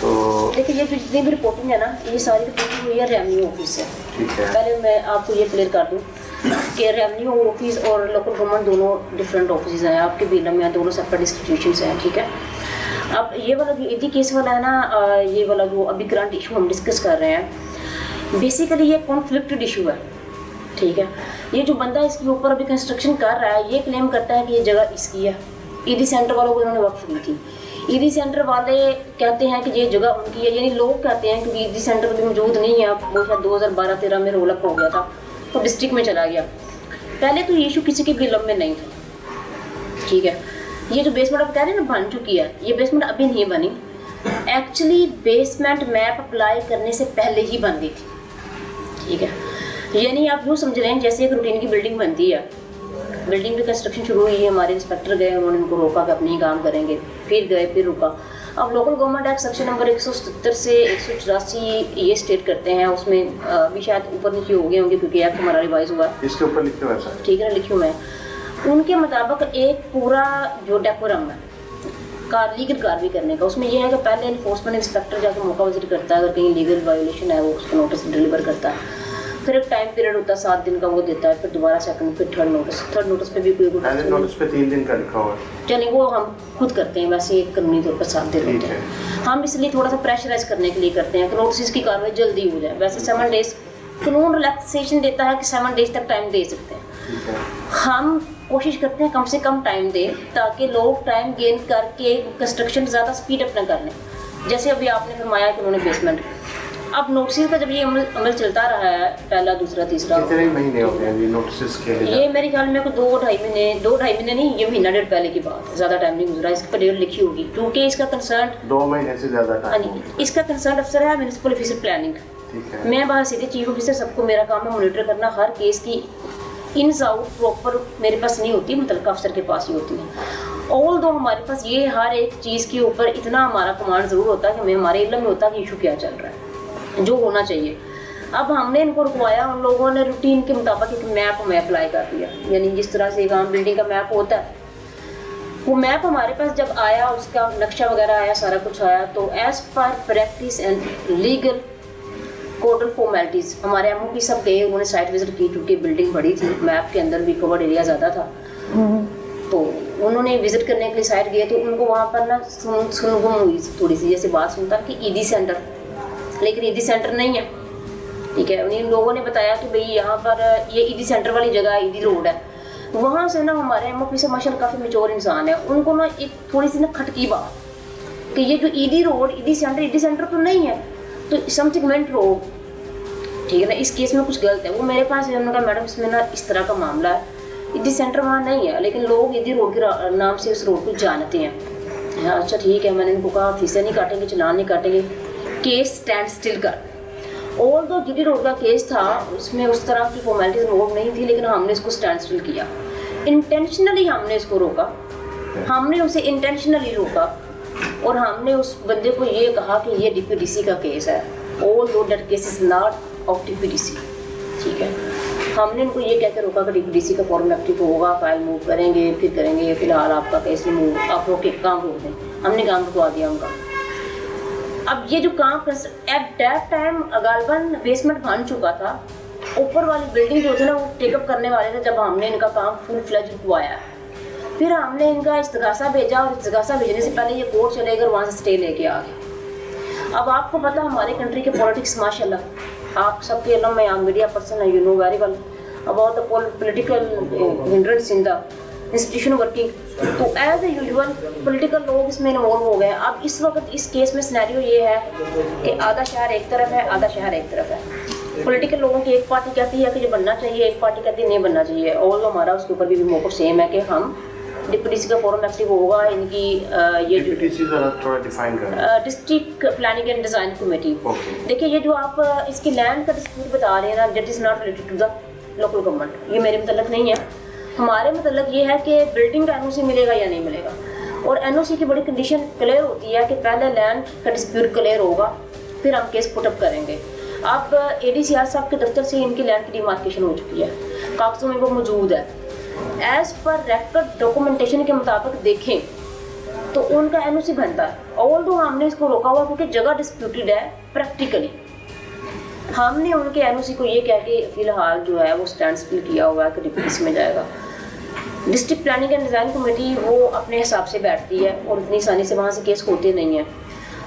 तो देखिए ये जितनी भी रिपोर्टिंग है ना, ये सारी रिपोर्टिंग हुई है रेवेन्यू ऑफिस से। ठीक है। पहले मैं आपको ये क्लियर कर दूँ कि रेवेन्यू ऑफिस और लोकल गवर्नमेंट दोनों डिफरेंट ऑफिस हैं। आपके बिलम में दोनों सेपरेट इंस्टीट्यूशंस हैं। ठीक है। अब ये वाला जो ईदी केस वाला है ना, ये वाला जो अभी करंट इशू हम डिस्कस कर रहे हैं, बेसिकली ये कॉन्फ्लिक्टेड इशू है। ठीक है। ये जो बंदा इसके ऊपर अभी कंस्ट्रक्शन कर रहा है, ये क्लेम करता है कि ये जगह इसकी है। ईदी सेंटर वालों को इन्होंने वक्फ दी थी। ईदी सेंटर वाले कहते हैं कि ये जगह उनकी है, यानी लोग कहते हैं कि ईदी सेंटर भी मौजूद नहीं है। वो शायद 2012-13 में रोल अप हो गया था तो डिस्ट्रिक्ट में चला गया। पहले तो ये इशू किसी के बिलम में नहीं था। ठीक है। ये जो बेसमेंट आप कह रहे हैं ना बन चुकी है, ये बेसमेंट अभी नहीं बनी। एक्चुअली बेसमेंट मैप अप्लाई करने से पहले ही बन गई थी। ठीक है। यानी आप यूँ समझ रहे हैं जैसे एक रूटीन की बिल्डिंग बनती है, बिल्डिंग की कंस्ट्रक्शन शुरू हुई है, हमारे इंस्पेक्टर गए, उन्होंने इनको रोका कि अपने ही काम करेंगे, फिर गए, फिर रुका। अब local government act section number 177 से 184 ये स्टेट करते हैं, उसमें अभी शायद ऊपर नीचे हो गए होंगे क्योंकि एक्ट हमारा रिवाइज हुआ है। इसके ऊपर लिखे हुए सर। ठीक है ना, लिखी हूँ मैं। उनके मुताबिक एक पूरा जो डेकोरम है लीगल कार्रवाई करने का, उसमें यह है कि पहले इन्फोर्समेंट इंस्पेक्टर जाकर मौका विजिट करता है, अगर कहीं लीगल वायोलेशन है वो उसको नोटिस डिलीवर करता है। फिर एक टाइम पीरियड होता है 7 दिन का, वो देता है। फिर दोबारा सेकंड, फिर थर्ड नोटिस पे भी कोई नोटिस पे 3 दिन का लिखा हुआ है। चलिए वो हम खुद करते हैं, वैसे कानूनी तौर पर 7 दिन होते हैं। हम इसलिए थोड़ा सा प्रेशराइज करने के लिए करते हैं कि नोटिस की कार्रवाई जल्दी हो जाए। वैसे 7 डेज कानून रिलैक्सेशन देता है कि 7 डेज तक टाइम दे सकते हैं। हम कोशिश करते हैं कम से कम टाइम दें ताकि लोग टाइम गेन करके कंस्ट्रक्शन ज़्यादा स्पीड अप न कर लें। जैसे अभी आपने फरमाया कि उन्होंने बेसमेंट, अब नोटिस का जब ये अमल चलता रहा है, पहला दूसरा तीसरा, कितने महीने हो गए ये नोटिस के लिए? ये मेरे ख्याल में 2-2.5 महीने नहीं, ये महीना डेढ़ पहले की बात है, ज़्यादा टाइम नहीं गुजरा। इसकी डेट लिखी होगी क्योंकि इसका कंसर्न 2 महीने से ज़्यादा टाइम। इसका कंसर्न अफसर है म्यूनिसिपल ऑफिसर प्लानिंग। मैं बाहर सीधे चीफ ऑफिसर, सबको मेरा काम है मॉनिटर करना। हर केस की इन्स आउट प्रॉपर मेरे पास नहीं होती, मतलब अफसर के पास ही होती है। ऑल दो हमारे पास ये हर एक चीज़ के ऊपर इतना हमारा कमांड ज़रूर होता है कि हमें हमारे इल्म में होता है कि इशू क्या चल रहा है, जो होना चाहिए। अब हमने इनको रुकवाया, उन लोगों ने रूटीन के मुताबिक एक मैप हमें अप्लाई कर दिया, यानी जिस तरह से एक आम बिल्डिंग का मैप होता है, वो मैप हमारे पास जब आया, उसका नक्शा वगैरह आया, सारा कुछ आया, तो as per practice and legal codal formalities हमारे एमओपी सब गए, उन्होंने साइट विजिट की क्योंकि बिल्डिंग बड़ी थी, मैप के अंदर भी कवर्ड एरिया ज़्यादा था। तो उन्होंने विजिट करने के लिए साइट गए तो उनको वहाँ पर ना सुनगुम हुई थोड़ी सी, जैसे बात सुनता कि ईदी सेंटर, लेकिन ईदी सेंटर नहीं है। ठीक है। उन्हीं लोगों ने बताया कि भाई यहाँ पर ये ईदी सेंटर वाली जगह ईदी रोड है। वहाँ से ना हमारे एमओपी से माशाल्लाह काफ़ी मैच्योर इंसान है, उनको ना एक थोड़ी सी ना खटकी बात कि ये जो ईदी रोड ईदी सेंटर तो नहीं है, तो समथिंग मेंट रोड। ठीक है ना, इस केस में कुछ गलत है। वो मेरे पास है, उन्होंने कहा मैडम इसमें ना इस तरह का मामला है, ईदी सेंटर वहाँ नहीं है, लेकिन लोग ईदी रोड के नाम से उस रोड को जानते हैं। अच्छा ठीक है, मैंने इनको कहा फीसें नहीं काटेंगे, चलान नहीं काटेंगे, केस स्टैंड स्टिल कर। और जो जीडी रोड का केस था उसमें उस तरह की फॉर्मेलिटीज रोड नहीं थी, लेकिन हमने इसको स्टैंड स्टिल किया, इंटेंशनली हमने इसको रोका, हमने उसे इंटेंशनली रोका और हमने उस बंदे को ये कहा कि ये डीपीडीसी का केस है, ऑल दो that case is not of DPDC. ठीक है। हमने इनको ये कहकर रोका कि डीपीडीसी का फॉर्म एक्टिव होगा, फाइल मूव करेंगे, फिर करेंगे, फिलहाल आपका केस रिमूव, आप रोके काम रोक दें। हमने काम रुकवा दिया उनका। अब ये जो काम एट दैट टाइम गालबन बेसमेंट बन चुका था, ऊपर वाली बिल्डिंग जो थी ना वो टेकअप करने वाले थे जब हमने इनका काम फुल फ्लेज रुकवाया। फिर हमने इनका इस्तिगासा भेजा और इस्तिगासा भेजने से पहले ये कोर्ट चले गए, वहाँ से स्टे लेके आ गए। अब आपको पता हमारे कंट्री के पॉलिटिक्स माशाल्लाह आप सबके इल्म में, आप मीडिया पर्सन है, you know very well about the political hindrance in the institution working. तो एज ए यूजुअल पॉलिटिकल लोग इसमें इन्वॉल्व हो गए। अब इस वक्त इस केस में सिनेरियो ये है कि आधा शहर एक तरफ है, आधा शहर एक तरफ है। पॉलिटिकल लोगों की एक पार्टी कहती है कि ये बनना चाहिए, एक पार्टी कहती है नहीं बनना चाहिए। और हमारा उसके ऊपर भी मौक़िफ़ सेम है कि हम डिप्टी का फोरम एक्टिव होगा, इनकी ये जो district planning and design committee. देखिए ये जो आप इसकी लैंड का डिस्प्यूट बता रहे हैं ना, that is not related to the local government, ये मेरे मतलब नहीं है। हमारे मतलब ये है कि बिल्डिंग का एनओसी मिलेगा या नहीं मिलेगा। और एनओसी की बड़ी कंडीशन क्लियर होती है कि पहले लैंड का डिस्प्यूट क्लियर होगा, फिर हम केस पुटअप करेंगे। अब एडीसीआर साहब के दफ्तर से इनकी लैंड की डिमार्केशन हो चुकी है, कागजों में वो मौजूद है। एज पर रेकॉर्ड डॉक्यूमेंटेशन के मुताबिक देखें तो उनका एनओसी बनता है। ऑल दो हमने इसको रोका हुआ क्योंकि जगह डिस्प्यूटेड है। प्रैक्टिकली हमने उनके एनओसी को ये कह के फिलहाल जो है वो स्टैंड स्टिल किया हुआ है कि डिप्टी में जाएगा। District planning and design committee वो अपने हिसाब से बैठती है और इतनी आसानी से वहाँ से केस होते नहीं हैं।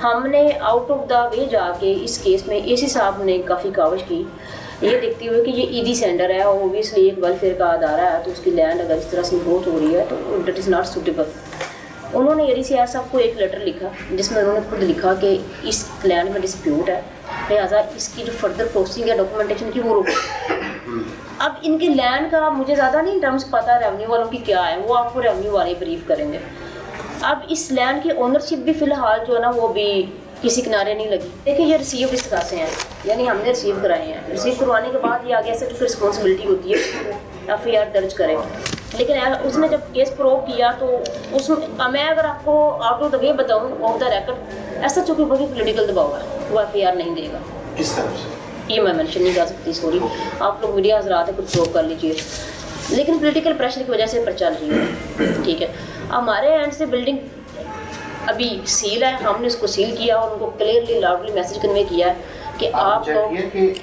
हमने आउट ऑफ द वे जाके इस केस में एसी साहब ने काफ़ी काविश की, ये देखते हुए कि ये ईदी सेंटर है और ओबियसली एक वेलफेयर का अदारा है, तो उसकी लैंड अगर इस तरह से ग्रोथ हो रही है तो डेट इज़ नॉट सूटेबल। उन्होंने एडीसीआर साहब को एक लेटर लिखा जिसमें उन्होंने खुद लिखा कि इस लैंड में डिस्प्यूट है, लिहाजा इसकी जो फर्दर प्रोसेसिंग है डॉक्यूमेंटेशन की वो रोको। अब इनकी लैंड का मुझे ज़्यादा नहीं टर्म्स पता रेवेन्यू वालों की क्या है, वो आपको रेवेन्यू वाले ब्रीफ करेंगे। अब इस लैंड की ओनरशिप भी फ़िलहाल जो है ना वो भी किसी किनारे नहीं लगी। देखिए ये रिसीव इस्तिगासे हैं, यानी हमने रिसीव कराए हैं। रिसीव करवाने के बाद ये आगे ऐसे जो रिस्पॉन्सिबिलिटी होती है FIR दर्ज करें। लेकिन उसने जब केस प्रूव किया तो उसमें मैं अगर आपको आउट ऑफ द वे बताऊँ ऑफ द रिकॉर्ड, ऐसा चूँकि बहुत पॉलिटिकल दबाव है, वो FIR नहीं देगा। किस तरफ से ये मैं मेंशन नहीं कर सकती, सॉरी। आप लोग मीडिया हजरात है, कुछ प्रूव कर लीजिए। लेकिन पॉलिटिकल प्रेशर की वजह से पर चल रही है, ठीक है। हमारे एंड से बिल्डिंग अभी सील है, हमने उसको सील किया और उनको क्लियरली लाउडली मैसेज कन्वे किया है कि आप लोग,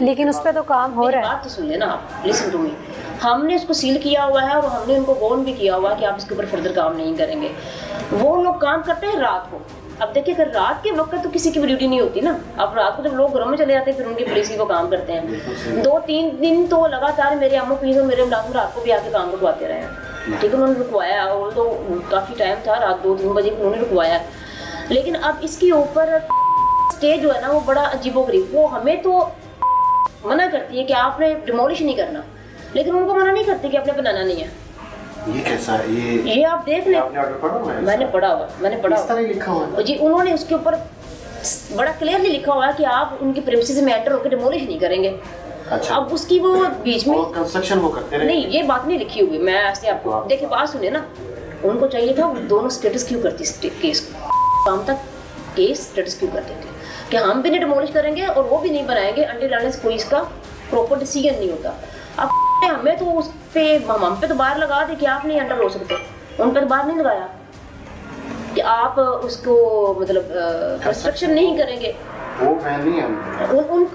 लेकिन उस पर तो काम हो रहा है। बात तो सुन लेना आप, लिसन टू मी। हमने उसको सील किया हुआ है और हमने उनको वार्न भी किया हुआ है कि आप इसके ऊपर फर्दर काम नहीं करेंगे। वो लोग काम करते हैं रात को। अब देखिए अगर रात के वक्त तो किसी की भी ड्यूटी नहीं होती ना, अब रात को जब लोग घरों में चले जाते हैं फिर उनकी पुलिस ही वो काम करते हैं। 2-3 दिन तो लगातार मेरे अम्मू पीस और मेरे मुलाजिम रात को भी आके काम रुकवाते रहे हैं, ठीक है। उन्होंने रुकवाया और तो काफ़ी टाइम था, रात 2-3 बजे उन्होंने रुकवाया। लेकिन अब इसके ऊपर स्टे जो है ना वो बड़ा अजीबोगरीब, वो हमें तो मना करती है कि आपने डिमोलिश नहीं करना, लेकिन उनको मना नहीं करती कि आपने बनाना नहीं है। ये कैसा है? ये आप देख लें, आपने ऑर्डर पढ़ा हुआ है? मैंने पढ़ा हुआ, मैंने पढ़ा इस तरह लिखा हुआ है जी। उन्होंने उसके ऊपर बड़ा क्लियरली लिखा हुआ है कि आप उनकी प्रेमिसेस में एंटर होकर डिमोलिश नहीं करेंगे। अच्छा। अब उसकी वो बीच में कंस्ट्रक्शन वो करते रहे? नहीं, ये बात नहीं लिखी हुई। मैं ऐसे आपको देखिए बात सुने ना, उनको चाहिए था वो दोनों स्टेटस क्यों करती केस को, शाम तक केस स्टेटस क्यों करते थे कि हम भी नहीं डिमोलिश करेंगे और वो भी नहीं बनाएंगे अंटिल अनलेस कोई इसका प्रॉपर डिसीजन नहीं होता। अब हमें तो उस पे हम पे तो बाहर लगा दे कि आप नहीं अंडर हो सकते, उन पर तो बाहर नहीं लगाया कि आप उसको मतलब कंस्ट्रक्शन नहीं करेंगे। वो बैन नहीं है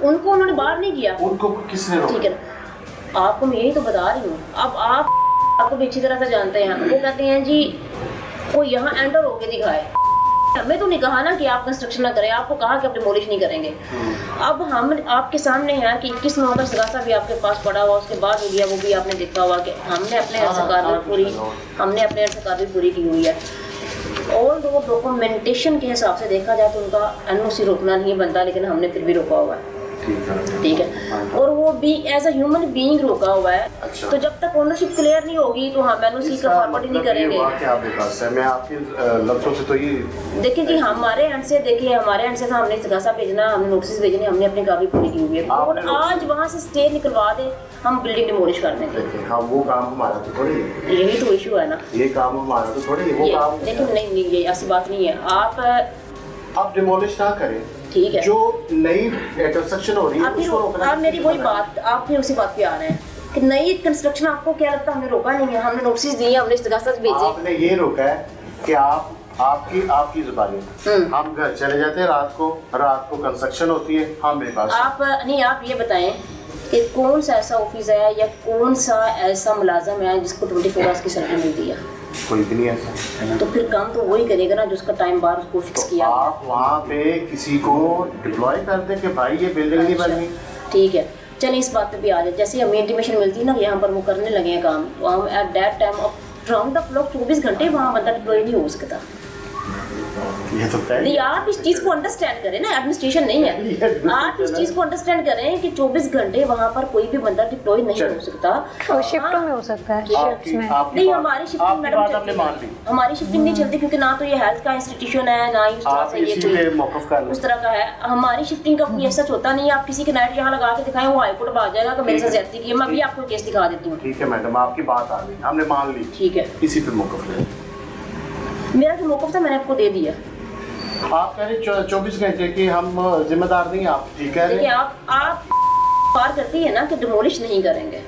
उनको उन्होंने बाहर नहीं किया। उनको किसने रोका? ठीक है ना, आपको मैं यही तो बता रही हूँ। अब आपको भी अच्छी तरह से जानते हैं, वो कहते हैं जी कोई यहाँ एंटर होके दिखाए। हमें तो नहीं कहा ना कि आप कंस्ट्रक्शन ना करें, आपको कहा कि आप डिमोलिश नहीं करेंगे। अब हम आपके सामने हैं कि 21 नवंबर सगासा भी आपके पास पड़ा हुआ, उसके बाद मीडिया वो भी आपने देखा हुआ कि हमने अपने सरकार भी पूरी की हुई है। और दो डॉक्यूमेंटेशन के हिसाब से देखा जाए तो उनका एनओसी रोकना नहीं बनता, लेकिन हमने फिर भी रोका हुआ है, ठीक है। और वो भी एज अ ह्यूमन बीइंग रोका हुआ है। अच्छा। तो जब तक ओनरशिप क्लियर नहीं होगी तो हम एनओसी का फॉरवर्ड ही नहीं करेंगे। क्या विकास है? मैं आपके लफ्ज़ों से तो ये देखिए जी, हमारे एंड से देखिए, हमारे एंड से था हमने इस्तिगासा भेजना, हमने नोटिस भेजने, हमने अपनी काफी पूरी की हुई है। और आज वहाँ से स्टे निकलवा दे, हम बिल्डिंग डिमोलिश कर देंगे। हाँ, वो काम हमारा तो थोड़ी है, यही तो इशू है ना। ये काम हमारा तो थोड़ी है, वो काम। लेकिन नहीं, ये ऐसी बात नहीं है। आप डिमोलिश ना करें, ठीक है। जो नई कंस्ट्रक्शन हो रही है उसको रोकना। आप मेरी वही बात, आप फिर उसी बात पे आ रहे हैं कि नई कंस्ट्रक्शन आपको क्या लगता है हमने रोका नहीं है? हमने नोटिस दिए, हमने इस्तिगासा भेजे। आपने ये रोका है कि आप आपकी जुबानी। हम घर चले जाते हैं रात को कंस्ट्रक्शन होती है, हम मेरे पास आप ये बताएं कि कौन सा ऐसा ऑफिस है या कौन सा ऐसा मुलाजम है जिसको 24 आवर्स की सैलरी मिलती है? कोई भी नहीं ऐसा। तो फिर काम तो वही करेगा ना जिसका टाइम बार उसको फिक्स तो किया। आप वहाँ पे किसी को डिप्लॉय कर दें कि भाई ये बिल्डिंग नहीं बननी। ठीक है, चलिए इस बात पे भी आ जाए। जैसे हमें इंटीमेशन मिलती है ना यहाँ पर वो करने लगे हैं काम, हम at that time round the clock 24 घंटे वहाँ बंदा डिप्लॉय नहीं हो सकता। ये तो नहीं, आप इस चीज़ को अंडरस्टैंड करें ना, एडमिनिस्ट्रेशन नहीं है। आप इस चीज़ को अंडरस्टैंड करें कि 24 घंटे वहाँ पर कोई भी बंदा डिप्लॉय नहीं हो सकता। शिफ्टों में हो सकता है, शिफ्ट्स में नहीं। हमारी शिफ्टिंग मैडम चलती, हमारी शिफ्टिंग नहीं चलती क्योंकि ना तो ये हेल्थ का इंस्टीट्यूशन है ना ही उस तरह से ये कोई उस तरह का है। हमारी शिफ्टिंग का कोई ऐसा होता नहीं है। आप किसी के नाइट यहाँ लगा के दिखाएं, वो हाईकोर्ट में आ जाएगा कि मेरे साथ ज्यादती की है। मैं भी आपको केस दिखा देती हूँ। ठीक है मैडम, आपकी बात आ गई, हमने मान ली। ठीक है, इसी पे मौकफ ले। मेरा जो मौकफ था मैंने आपको दे दिया। आप कह रहे 24 घंटे की हम जिम्मेदार नहीं, आप ठीक कह रहे हैं। देखिए आप पार करती है ना कि डिमोलिश नहीं करेंगे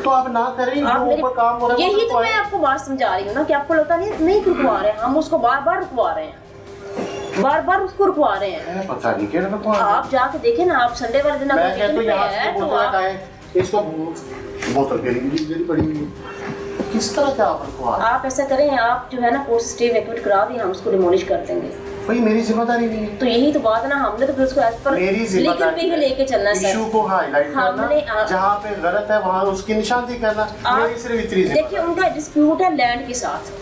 तो आप ना करें, आप मेरे काम हो रहा है। यही तो मैं आपको बात समझा रही हूँ ना कि आपको लगता नहीं रुकवा रहे हैं, हम उसको बार बार रुकवा रहे हैं, बार बार उसको रुकवा रहे हैं। पता नहीं क्या रुकवा। आप जाके देखें ना, आप संडे वाले दिन इसको बोतल पड़ी हुई किस तरह का आप रुकवा। आप ऐसा करें, आप जो है ना कोर्ट स्टे वैकेट करा दें, हम उसको डिमोलिश कर देंगे। भाई मेरी जिम्मेदारी नहीं है। तो यही तो बात है ना, हमने तो फिर उसको एज पर लीगल पे ही लेके चलना है। इशू को हाईलाइट करना, जहाँ पे गलत है वहाँ उसकी निशानदेही करना, मेरी सिर्फ इतनी। देखिए उनका डिस्प्यूट है लैंड के साथ,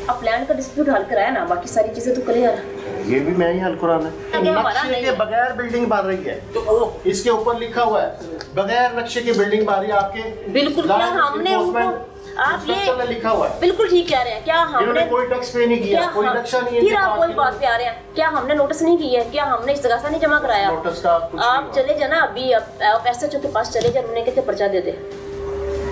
अब लैंड का डिस्प्यूट हल कराया ना, बाकी सारी चीजें तो क्लियर है। ये भी मैं ही हल कराना है। नक्शे के बगैर बिल्डिंग बन रही है, तो इसके ऊपर लिखा हुआ है बगैर नक्शे की बिल्डिंग बन रही है आपके। बिल्कुल, क्या हमने उनको आप ये लिखा हुआ है, बिल्कुल ठीक कह रहे हैं। क्या हमने कोई टैक्स पे नहीं किया, कोई नक्शा नहीं है। फिर आप वही बात पे आ रहे हैं, क्या हमने नोटिस नहीं किया? क्या हमने इस्तगासा नहीं जमा कराया? नोटिस का आप चले जाना अभी, आप एसएचओ के पास चले जाए, उन्होंने कहते पर्चा दे दे।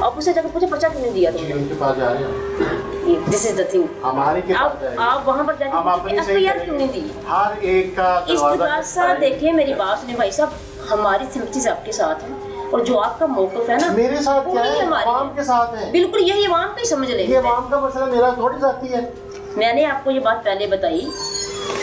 आप उसे जाकर पूछे पर्चा क्यों नहीं दिया तुमने? उनके पास जा रहे हैं। दिस इज द थिंग, हमारे के पास जाएंगे। आप वहां पर जाके एफआईआर क्यों नहीं दी? हर एक का इस्तगासा देखिए, मेरी बात सुनिए भाई साहब, हमारी सिम्पैथीज आपके साथ है और जो आपका मौक़िफ़ है ना मेरे साथ क्या है, अवाम के साथ है। बिल्कुल यही अवाम का ही समझ लेंगे। ये अवाम का मसला मेरा थोड़ी जाती है। मैंने आपको ये बात पहले बताई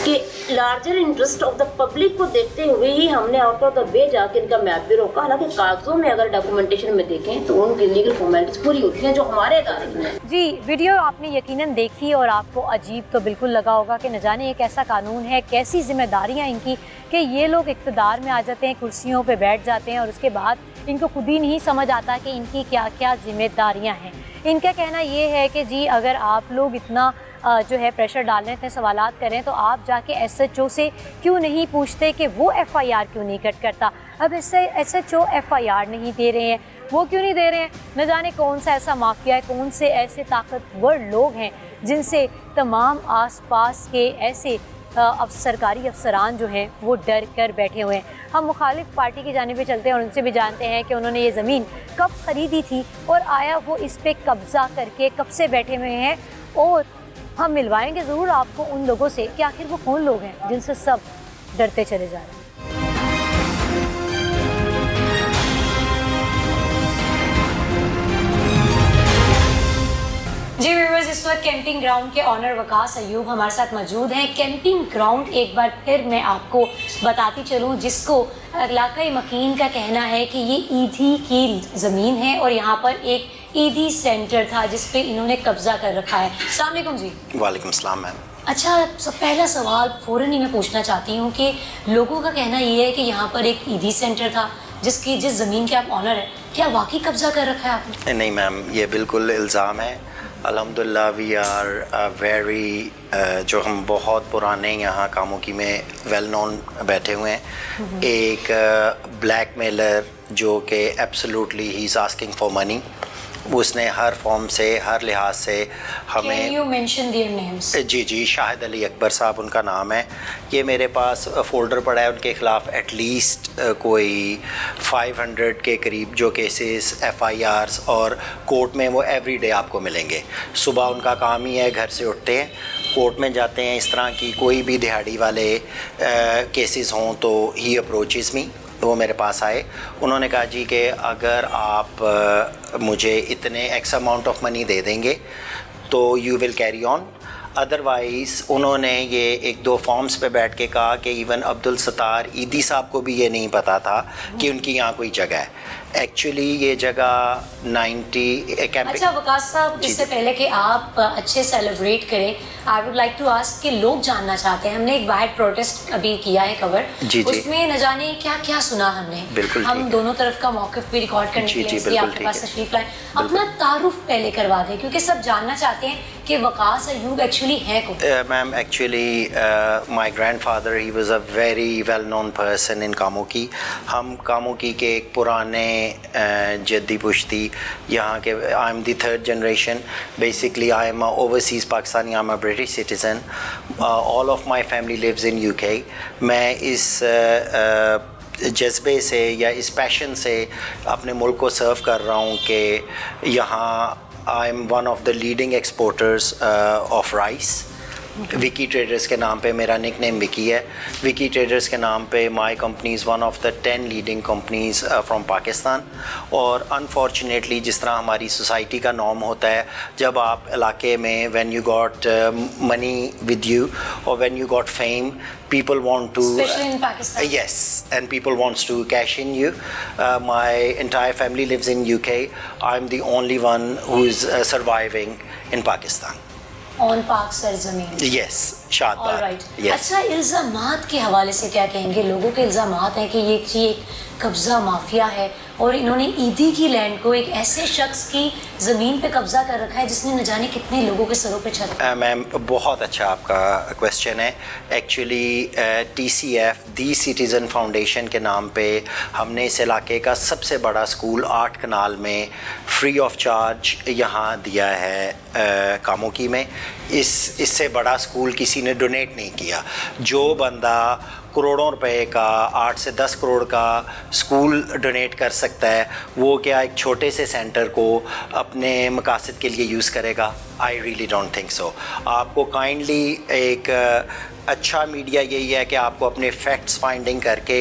कि larger interest of the public को देखते हुए ही हमने आउट ऑफ द वे जाके इनका मैप भी रोका। हालांकि कागजों में अगर डॉक्यूमेंटेशन में देखें तो उनकी लीगल फॉर्मेलिटीज पूरी होती हैं जो हमारे इदारे में। जी, वीडियो आपने यकीनन देखी और आपको अजीब तो बिल्कुल लगा होगा कि न जाने एक ऐसा कानून है, कैसी जिम्मेदारियां इनकी कि ये लोग इक़्तिदार में आ जाते हैं, कुर्सियों पे बैठ जाते हैं और उसके बाद इनको खुद ही नहीं समझ आता कि इनकी क्या क्या जिम्मेदारियां हैं। इनका कहना ये है कि जी अगर आप लोग इतना जो है प्रेशर डाल रहे हैं, इतने सवालात करें, तो आप जाके एसएचओ से क्यों नहीं पूछते कि वो एफआईआर क्यों नहीं कट करता। अब एसएचओ एफआईआर नहीं दे रहे हैं, वो क्यों नहीं दे रहे हैं? न जाने कौन सा ऐसा माफिया है, कौन से ऐसे ताकतवर लोग हैं जिनसे तमाम आसपास के ऐसे सरकारी अफसरान जो हैं वो डर कर बैठे हुए हैं। हम मुखालिफ पार्टी की जानिब पे चलते हैं और उनसे भी जानते हैं कि उन्होंने ये ज़मीन कब ख़रीदी थी और आया वो इस पे कब्ज़ा करके कब से बैठे हुए हैं। और हम मिलवाएंगे ज़रूर आपको उन लोगों से कि आखिर वो कौन लोग हैं जिनसे सब डरते चले जा रहे हैं। जी व्यूअर्स, इस वक्त कैंपिंग ग्राउंड के ऑनर वकास अयूब हमारे साथ मौजूद हैं। कैंपिंग ग्राउंड एक बार फिर मैं आपको बताती चलूँ, जिसको इलाकाई मकीन का कहना है कि ये ईदी की ज़मीन है और यहाँ पर एक ईदी सेंटर था जिस पे इन्होंने कब्ज़ा कर रखा है। अस्सलाम वालेकुम जी। वालेकुम सलाम मैम। अच्छा, पहला सवाल फ़ौरन ही मैं पूछना चाहती हूँ कि लोगों का कहना ये है कि यहाँ पर एक ईदी सेंटर था जिस ज़मीन के आप ऑनर हैं, क्या वाकई कब्ज़ा कर रखा है आपने? नहीं मैम, ये बिल्कुल इल्ज़ाम है। अल्हम्दुलिल्लाह वी आर वेरी जो हम बहुत पुराने यहाँ कामोकी में वेल नोन बैठे हुए हैं। एक ब्लैकमेलर जो कि absolutely he is asking for money, उसने हर फॉर्म से हर लिहाज से हमें। Can you mention their names? जी, शाहिद अली अकबर साहब उनका नाम है। ये मेरे पास फ़ोल्डर पड़ा है उनके ख़िलाफ़ एटलीस्ट कोई 500 के करीब जो केसेस FIRs और कोर्ट में वो एवरीडे आपको मिलेंगे। सुबह उनका काम ही है, घर से उठते हैं, कोर्ट में जाते हैं। इस तरह की कोई भी दिहाड़ी वाले केसेस हों तो ही अप्रोचेस मी, तो वो मेरे पास आए। उन्होंने कहा जी कि अगर आप मुझे इतने एक्स अमाउंट ऑफ मनी दे देंगे तो you will carry on, otherwise उन्होंने ये एक दो फॉर्म्स पे बैठ के कहा कि इवन अब्दुल सत्तार ईदी साहब को भी ये नहीं पता था कि उनकी यहाँ कोई जगह है। एक्चुअली ये जगह 90 अच्छा वकास साहब, इससे पहले कि आप अच्छे सेलिब्रेट करें, I would like to ask कि लोग जानना चाहते हैं, हमने एक बाहर प्रोटेस्ट अभी किया है कवर, उसमें न जाने क्या क्या सुना हमने, बिल्कुल हम दोनों तरफ का मौक़िफ़ भी रिकॉर्ड करने के लिए आपके पास तशरीफ लाए। अपना तारुफ पहले करवा दें क्योंकि सब जानना चाहते हैं कि वकास अयूब एक्चुअली है कौन। Ma'am actually my grandfather he was a very well known person in Kamoke. हम कामोकी के एक पुराने जद्दी पुश्ती यहाँ के, I am the third generation, basically I am overseas Pakistani, I am a British citizen, all of my family lives in UK। मैं इस जज्बे से या इस पैशन से अपने मुल्क को सर्व कर रहा हूँ कि यहाँ I am one of the leading exporters of rice. Vicky traders के नाम पे मेरा निक नेम विकी है। विकी ट्रेडर्स के नाम पे my company is one of the 10 leading companies from Pakistan. और अनफॉर्चुनेटली जिस तरह हमारी सोसाइटी का नॉर्म होता है, जब आप इलाके में when you got money with you और when you got fame, people want to especially in Pakistan. Yes, and people wants to cash in you. My entire family lives in UK. I'm the only one who is surviving in Pakistan. On पाक सरजमीन। Yes, शादबाद। All right. Yes. अच्छा, इल्ज़ामात के हवाले से क्या कहेंगे? लोगों के इल्ज़ामात हैं कि ये कब्ज़ा माफिया है और इन्होंने ईदी की लैंड को एक ऐसे शख्स की ज़मीन पे कब्ज़ा कर रखा है जिसने न जाने कितने लोगों के सरों पे छत। मैम बहुत अच्छा आपका क्वेश्चन है। एक्चुअली TCF दी सिटीज़न फाउंडेशन के नाम पे हमने इस इलाके का सबसे बड़ा स्कूल 8 कनाल में फ्री ऑफ चार्ज यहाँ दिया है कामोकी में। इससे बड़ा स्कूल किसी ने डोनेट नहीं किया। जो बंदा करोड़ों रुपए का 8 से 10 करोड़ का स्कूल डोनेट कर सकता है, वो क्या एक छोटे से सेंटर को अपने मकासद के लिए यूज़ करेगा? I really don't think so. आपको काइंडली एक अच्छा मीडिया यही है कि आपको अपने फैक्ट्स फाइंडिंग करके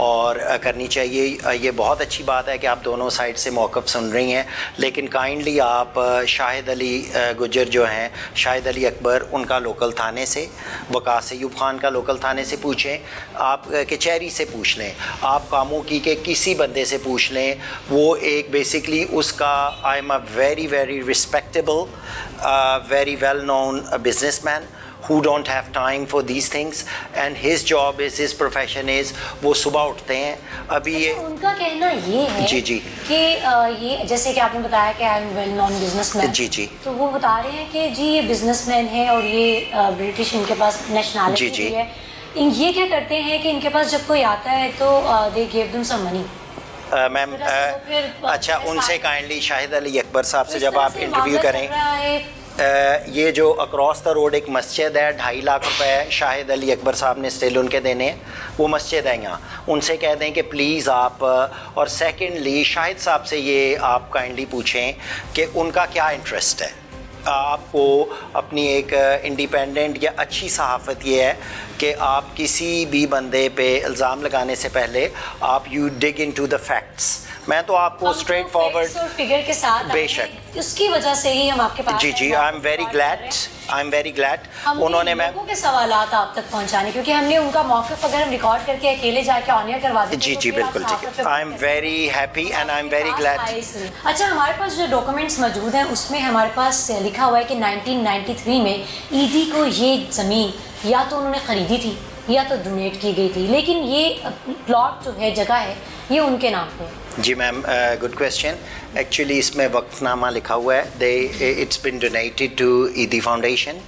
और करनी चाहिए। ये बहुत अच्छी बात है कि आप दोनों साइड से मौक़िफ़ सुन रही हैं, लेकिन काइंडली आप शाहिद अली गुजर जो हैं, शाहिद अली अकबर, उनका लोकल थाने से, वकास अयूब ख़ान का लोकल थाने से पूछें, आप कचहरी से पूछ लें, आप कामोकी के किसी बंदे से पूछ लें। वो एक बेसिकली उसका आई am a very very respectable very well known businessman who don't have time for these things and his job is, his profession is, वो सुबह उठते हैं। अभी ये उनका कहना ये है जी कि ये जैसे कि आपने बताया कि I am well known businessman, जी तो वो बता रहे हैं कि जी ये बिजनेसमैन है और ये ब्रिटिश इनके पास नेशनैलिटी भी है। ये क्या करते हैं कि इनके पास जब कोई आता है तो they give them some money. Ma'am अच्छा, उनसे काइंडली शाहिद अली अकबर साहब से जब आप इंटरव्यू करें, ये जो अक्रॉस द रोड एक मस्जिद है, 2.5 लाख रुपए शाहिद अली अकबर साहब ने स्टिल उनके देने हैं, वो मस्जिद है यहाँ। उनसे कह दें कि प्लीज़ आप, और सेकेंडली शाहिद साहब से ये आप काइंडली पूछें कि उनका क्या इंटरेस्ट है। आपको अपनी एक इंडिपेंडेंट या अच्छी सहाफ़त ये है कि आप किसी भी बंदे पे इल्ज़ाम लगाने से पहले आप you dig into the facts. मैं तो आपको स्ट्रेट फॉरवर्ड फिगर के साथ बेशक, उसकी वजह से ही हम आपके पास जी आई एम वेरी ग्लैड उन्होंने लोगों के सवालात आप तक पहुंचाने, क्योंकि हमने उनका मौक़िफ़ अगर हम रिकॉर्ड करके अकेले जाके ऑनियर करवा दें जी बिल्कुल ठीक है। I am very happy and I am very glad. अच्छा, हमारे पास जो डॉक्यूमेंट्स मौजूद हैं उसमें हमारे पास लिखा हुआ है कि 1993 में ईदी को ये ज़मीन या तो उन्होंने ख़रीदी थी या तो डोनेट की गई थी, लेकिन ये प्लॉट जो है, जगह है, ये उनके नाम पे। जी मैम, गुड क्वेश्चन। एक्चुअली इसमें वक्फनामा लिखा हुआ है, इट्स बिन डोनेटेड टू ईदी फाउंडेशन,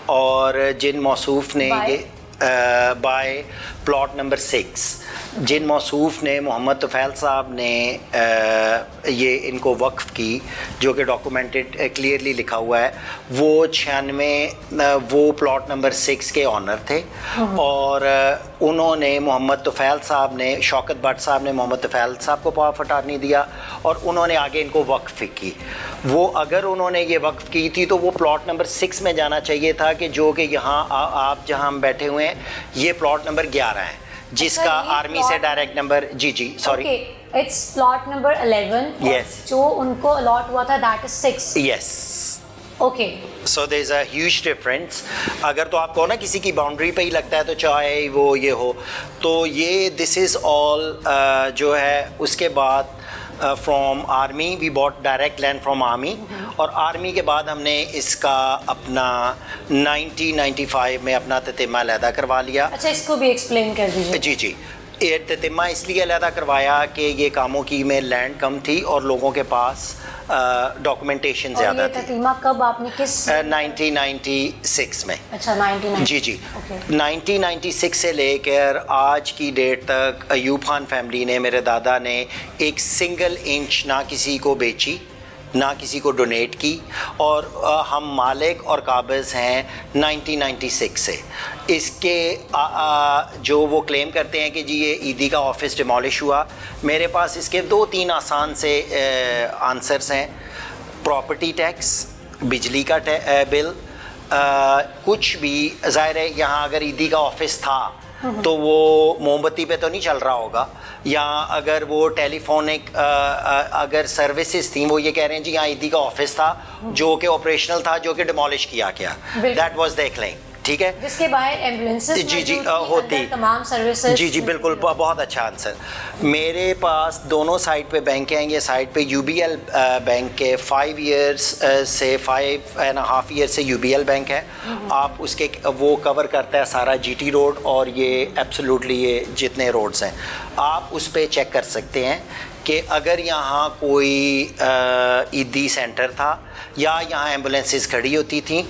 और जिन मौसूफ़ ने ये बाय प्लॉट नंबर 6, जिन मौसूफ़ ने मोहम्मद तुफ़ैल साहब ने ये इनको वक्फ़ की, जो कि डॉक्यूमेंटेड क्लियरली लिखा हुआ है, वो 96 वो प्लॉट नंबर 6 के ऑनर थे। और उन्होंने मोहम्मद तुफ़ैल साहब ने, शौकत भट्ट साहब ने मोहम्मद तुफ़ैल साहब को पावर ऑफ अटॉर्नी दिया और उन्होंने आगे इनको वक्फ़ की। वो अगर उन्होंने ये वक्फ़ की थी तो वो प्लॉट नंबर 6 में जाना चाहिए था, कि जो कि यहाँ आप जहाँ हम बैठे हुए हैं, ये प्लॉट नंबर 11 है, जिसका आर्मी से डायरेक्ट नंबर जी sorry it's plot number 11। Yes, जो उनको अलॉट हुआ था that is 6। Yes, okay so there is a huge difference. अगर तो आपको ना किसी की बाउंड्री पे ही लगता है तो चाहे वो ये हो, तो ये दिस इज़ ऑल जो है। उसके बाद from army we bought direct land from army, और आर्मी के बाद हमने इसका अपना 1995 में अपना ततिमा अलहदा करवा लिया। अच्छा, इसको भी एक्सप्लेन कर दीजिए। जी जी, ये ततिमा इसलिए अलहदा करवाया कि ये कामों की में लैंड कम थी और लोगों के पास डॉक्यूमेंटेशन ज़्यादा थी। ततीमा कब आपने किस 1996 में। अच्छा 1996 जी जी 1996 से लेकर आज की डेट तक अयूब खान फैमिली ने, मेरे दादा ने एक सिंगल इंच ना किसी को बेची ना किसी को डोनेट की, और हम मालिक और काबिज़ हैं 1996 से। इसके जो वो क्लेम करते हैं कि जी ये ईदी का ऑफिस डिमोलिश हुआ, मेरे पास इसके 2-3 आसान से आंसर्स हैं। प्रॉपर्टी टैक्स, बिजली का बिल, कुछ भी ज़ाहिर है यहाँ अगर ईदी का ऑफिस था तो वो मोमबत्ती पे तो नहीं चल रहा होगा, या अगर वो टेलीफोनिक अगर सर्विसेज थी, वो ये कह रहे हैं जी यहाँ ईदी का ऑफिस था जो कि ऑपरेशनल था, जो कि डिमोलिश किया गया। दैट वाज देयर क्लेम, ठीक है, जिसके बाहर एम्बुलेंसेस जी जी होती तमाम सर्विसेज। जी जी बिल्कुल, बहुत अच्छा आंसर। मेरे पास दोनों साइड पे बैंक हैं। ये साइड पे यूबीएल बैंक के 5 इयर्स से 5.5 ईयर से यूबीएल बैंक है। आप उसके वो कवर करता है सारा जीटी रोड और ये एब्सोल्युटली ये जितने रोड्स हैं, आप उस पर चेक कर सकते हैं कि अगर यहाँ कोई ईदी सेंटर था या यहाँ एम्बुलेंसेस खड़ी होती थी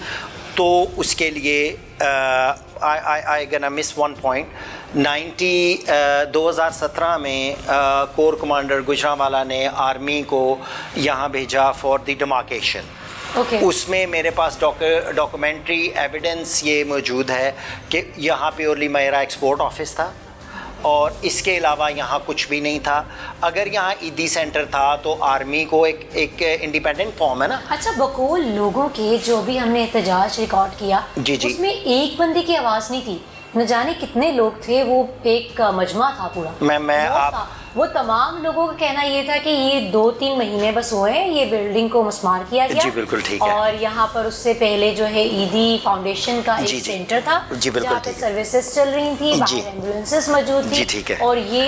तो उसके लिए आई गना मिस वन पॉइंट 2017 में कोर कमांडर गुजरांवाला ने आर्मी को यहाँ भेजा फॉर द डिमार्केशन। उसमें मेरे पास डॉक्यूमेंट्री एविडेंस ये मौजूद है कि यहाँ प्योरली मेरा एक्सपोर्ट ऑफिस था और इसके अलावा यहाँ कुछ भी नहीं था। अगर यहाँ ईदी सेंटर था तो आर्मी को एक इंडिपेंडेंट फॉर्म है ना। अच्छा, बकौल लोगों के जो भी हमने एहतजाज रिकॉर्ड किया, जी जी, उसमें एक बंदे की आवाज़ नहीं थी, न जाने कितने लोग थे, वो एक मजमा था पूरा। वो तमाम लोगों का कहना ये था कि ये 2-3 महीने बस हुए हैं, ये बिल्डिंग को मस्मार किया गया। जी बिल्कुल ठीक है। और यहाँ पर उससे पहले जो है ईदी फाउंडेशन का एक सेंटर था जहाँ पे सर्विसेज चल रही थी, बाहर एम्बुलेंसेस मौजूद थी। ठीक है। और ये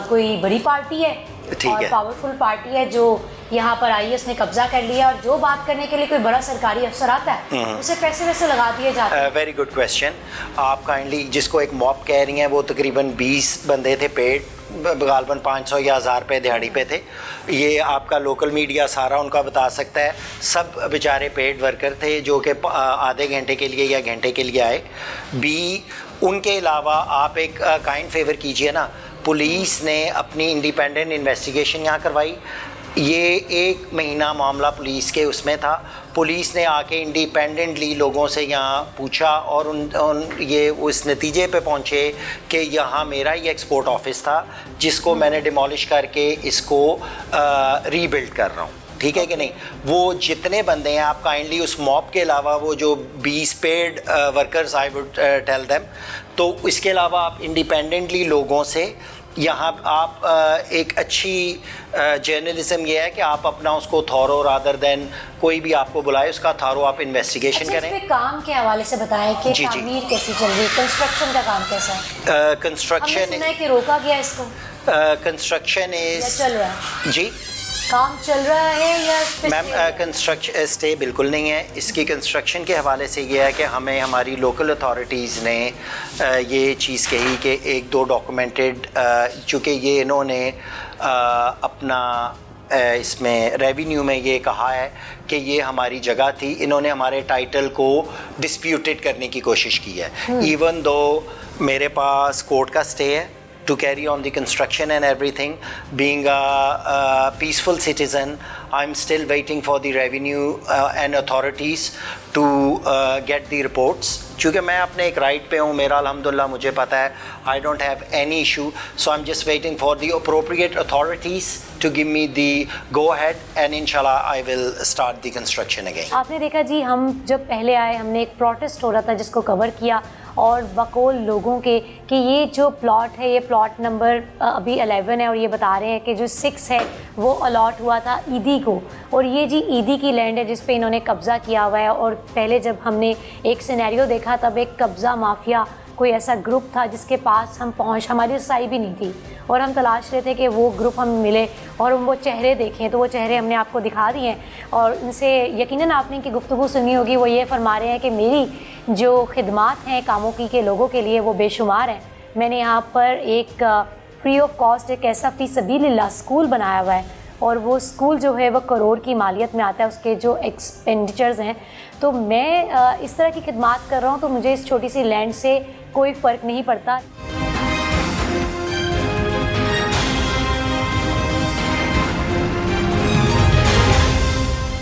कोई बड़ी पार्टी है और पावरफुल पार्टी है जो यहाँ पर आई है, उसने कब्जा कर लिया, और जो बात करने के लिए कोई बड़ा सरकारी अफसर आता है उसे पैसे वैसे लगा दिए जाते हैं। Very good question. आप काइंडली जिसको एक मॉब कह रही हैं, वो तकरीबन 20 बंदे थे, पेड गालबन 500 या 1000 रुपये दिहाड़ी पे थे। ये आपका लोकल मीडिया सारा उनका बता सकता है। सब बेचारे पेड वर्कर थे जो कि आधे घंटे के लिए या घंटे के लिए आए। उनके अलावा आप एक काइंड फेवर कीजिए ना, पुलिस ने अपनी इंडिपेंडेंट इन्वेस्टिगेशन यहाँ करवाई। ये 1 महीना मामला पुलिस के उसमें था। पुलिस ने आके इंडिपेंडेंटली लोगों से यहाँ पूछा और ये उस नतीजे पे पहुँचे कि यहाँ मेरा ही एक्सपोर्ट ऑफिस था जिसको मैंने डिमोलिश करके इसको रीबिल्ड कर रहा हूँ। ठीक है कि नहीं। वो जितने बंदे हैं, आप काइंडली उस मॉब के अलावा वो जो 20 paid workers, I would tell them, तो इसके अलावा आप इंडिपेंडेंटली लोगों से यहाँ आप एक अच्छी जर्नलिज्म ये है कि आप अपना उसको थॉरो रादर देन कोई भी आपको बुलाए उसका थॉरो आप इन्वेस्टिगेशन करें। इस पे काम के हवाले से बताएं कि तामीर कैसी चल रही है, कंस्ट्रक्शन का काम कैसा है? कंस्ट्रक्शन हमने सुना है कि रोका गया इसको। कंस्ट्रक्शन इज चल रहा है जी, काम चल रहा है या मैम? कंस्ट्रक्शन स्टे बिल्कुल नहीं है। इसकी कंस्ट्रक्शन के हवाले से ये है कि हमें हमारी लोकल अथॉरिटीज़ ने ये चीज़ कही कि 1-2 डॉक्यूमेंटेड, चूँकि ये इन्होंने अपना इसमें रेवेन्यू में ये कहा है कि ये हमारी जगह थी, इन्होंने हमारे टाइटल को डिस्प्यूटेड करने की कोशिश की है। इवन दो मेरे पास कोर्ट का स्टे है to carry on the construction and everything. Being a peaceful citizen, I'm still waiting for the revenue and authorities to get the reports. क्योंकि मैं अपने एक राइट पे हूँ, मेरा अल्हम्दुलिल्लाह मुझे पता है, I don't have any issue, so I'm just waiting for the appropriate authorities to give me the go ahead and inshallah I will start the construction again. आपने देखा जी, हम जब पहले आए हमने एक प्रोटेस्ट हो रहा था जिसको कवर किया, और बकौल लोगों के कि ये जो प्लॉट है ये प्लॉट नंबर अभी 11 है और ये बता रहे हैं कि जो 6 है वो अलॉट हुआ था ईदी को, और ये जी ईदी की लैंड है जिस पे इन्होंने कब्ज़ा किया हुआ है। और पहले जब हमने एक सिनेरियो देखा तब एक कब्ज़ा माफिया कोई ऐसा ग्रुप था जिसके पास हमारी रसाई भी नहीं थी, और हम तलाश रहे थे कि वो ग्रुप हमें मिले और हम वो चेहरे देखें, तो वो चेहरे हमने आपको दिखा दिए हैं। और इनसे यकीनन आपने इनकी गुफ्तगू सुनी होगी, वो ये फरमा रहे हैं कि मेरी जो खिदमात हैं कामों की के लोगों के लिए वो बेशुमार हैं। मैंने यहाँ पर एक फ्री ऑफ कॉस्ट एक ऐसा फ़ी सबीलिल्लाह स्कूल बनाया हुआ है, और वो स्कूल जो है वो करोड़ की मालियत में आता है, उसके जो एक्सपेंडिचर्स हैं। तो मैं इस तरह की खिदमात कर रहा हूँ तो मुझे इस छोटी सी लैंड से कोई फ़र्क नहीं पड़ता।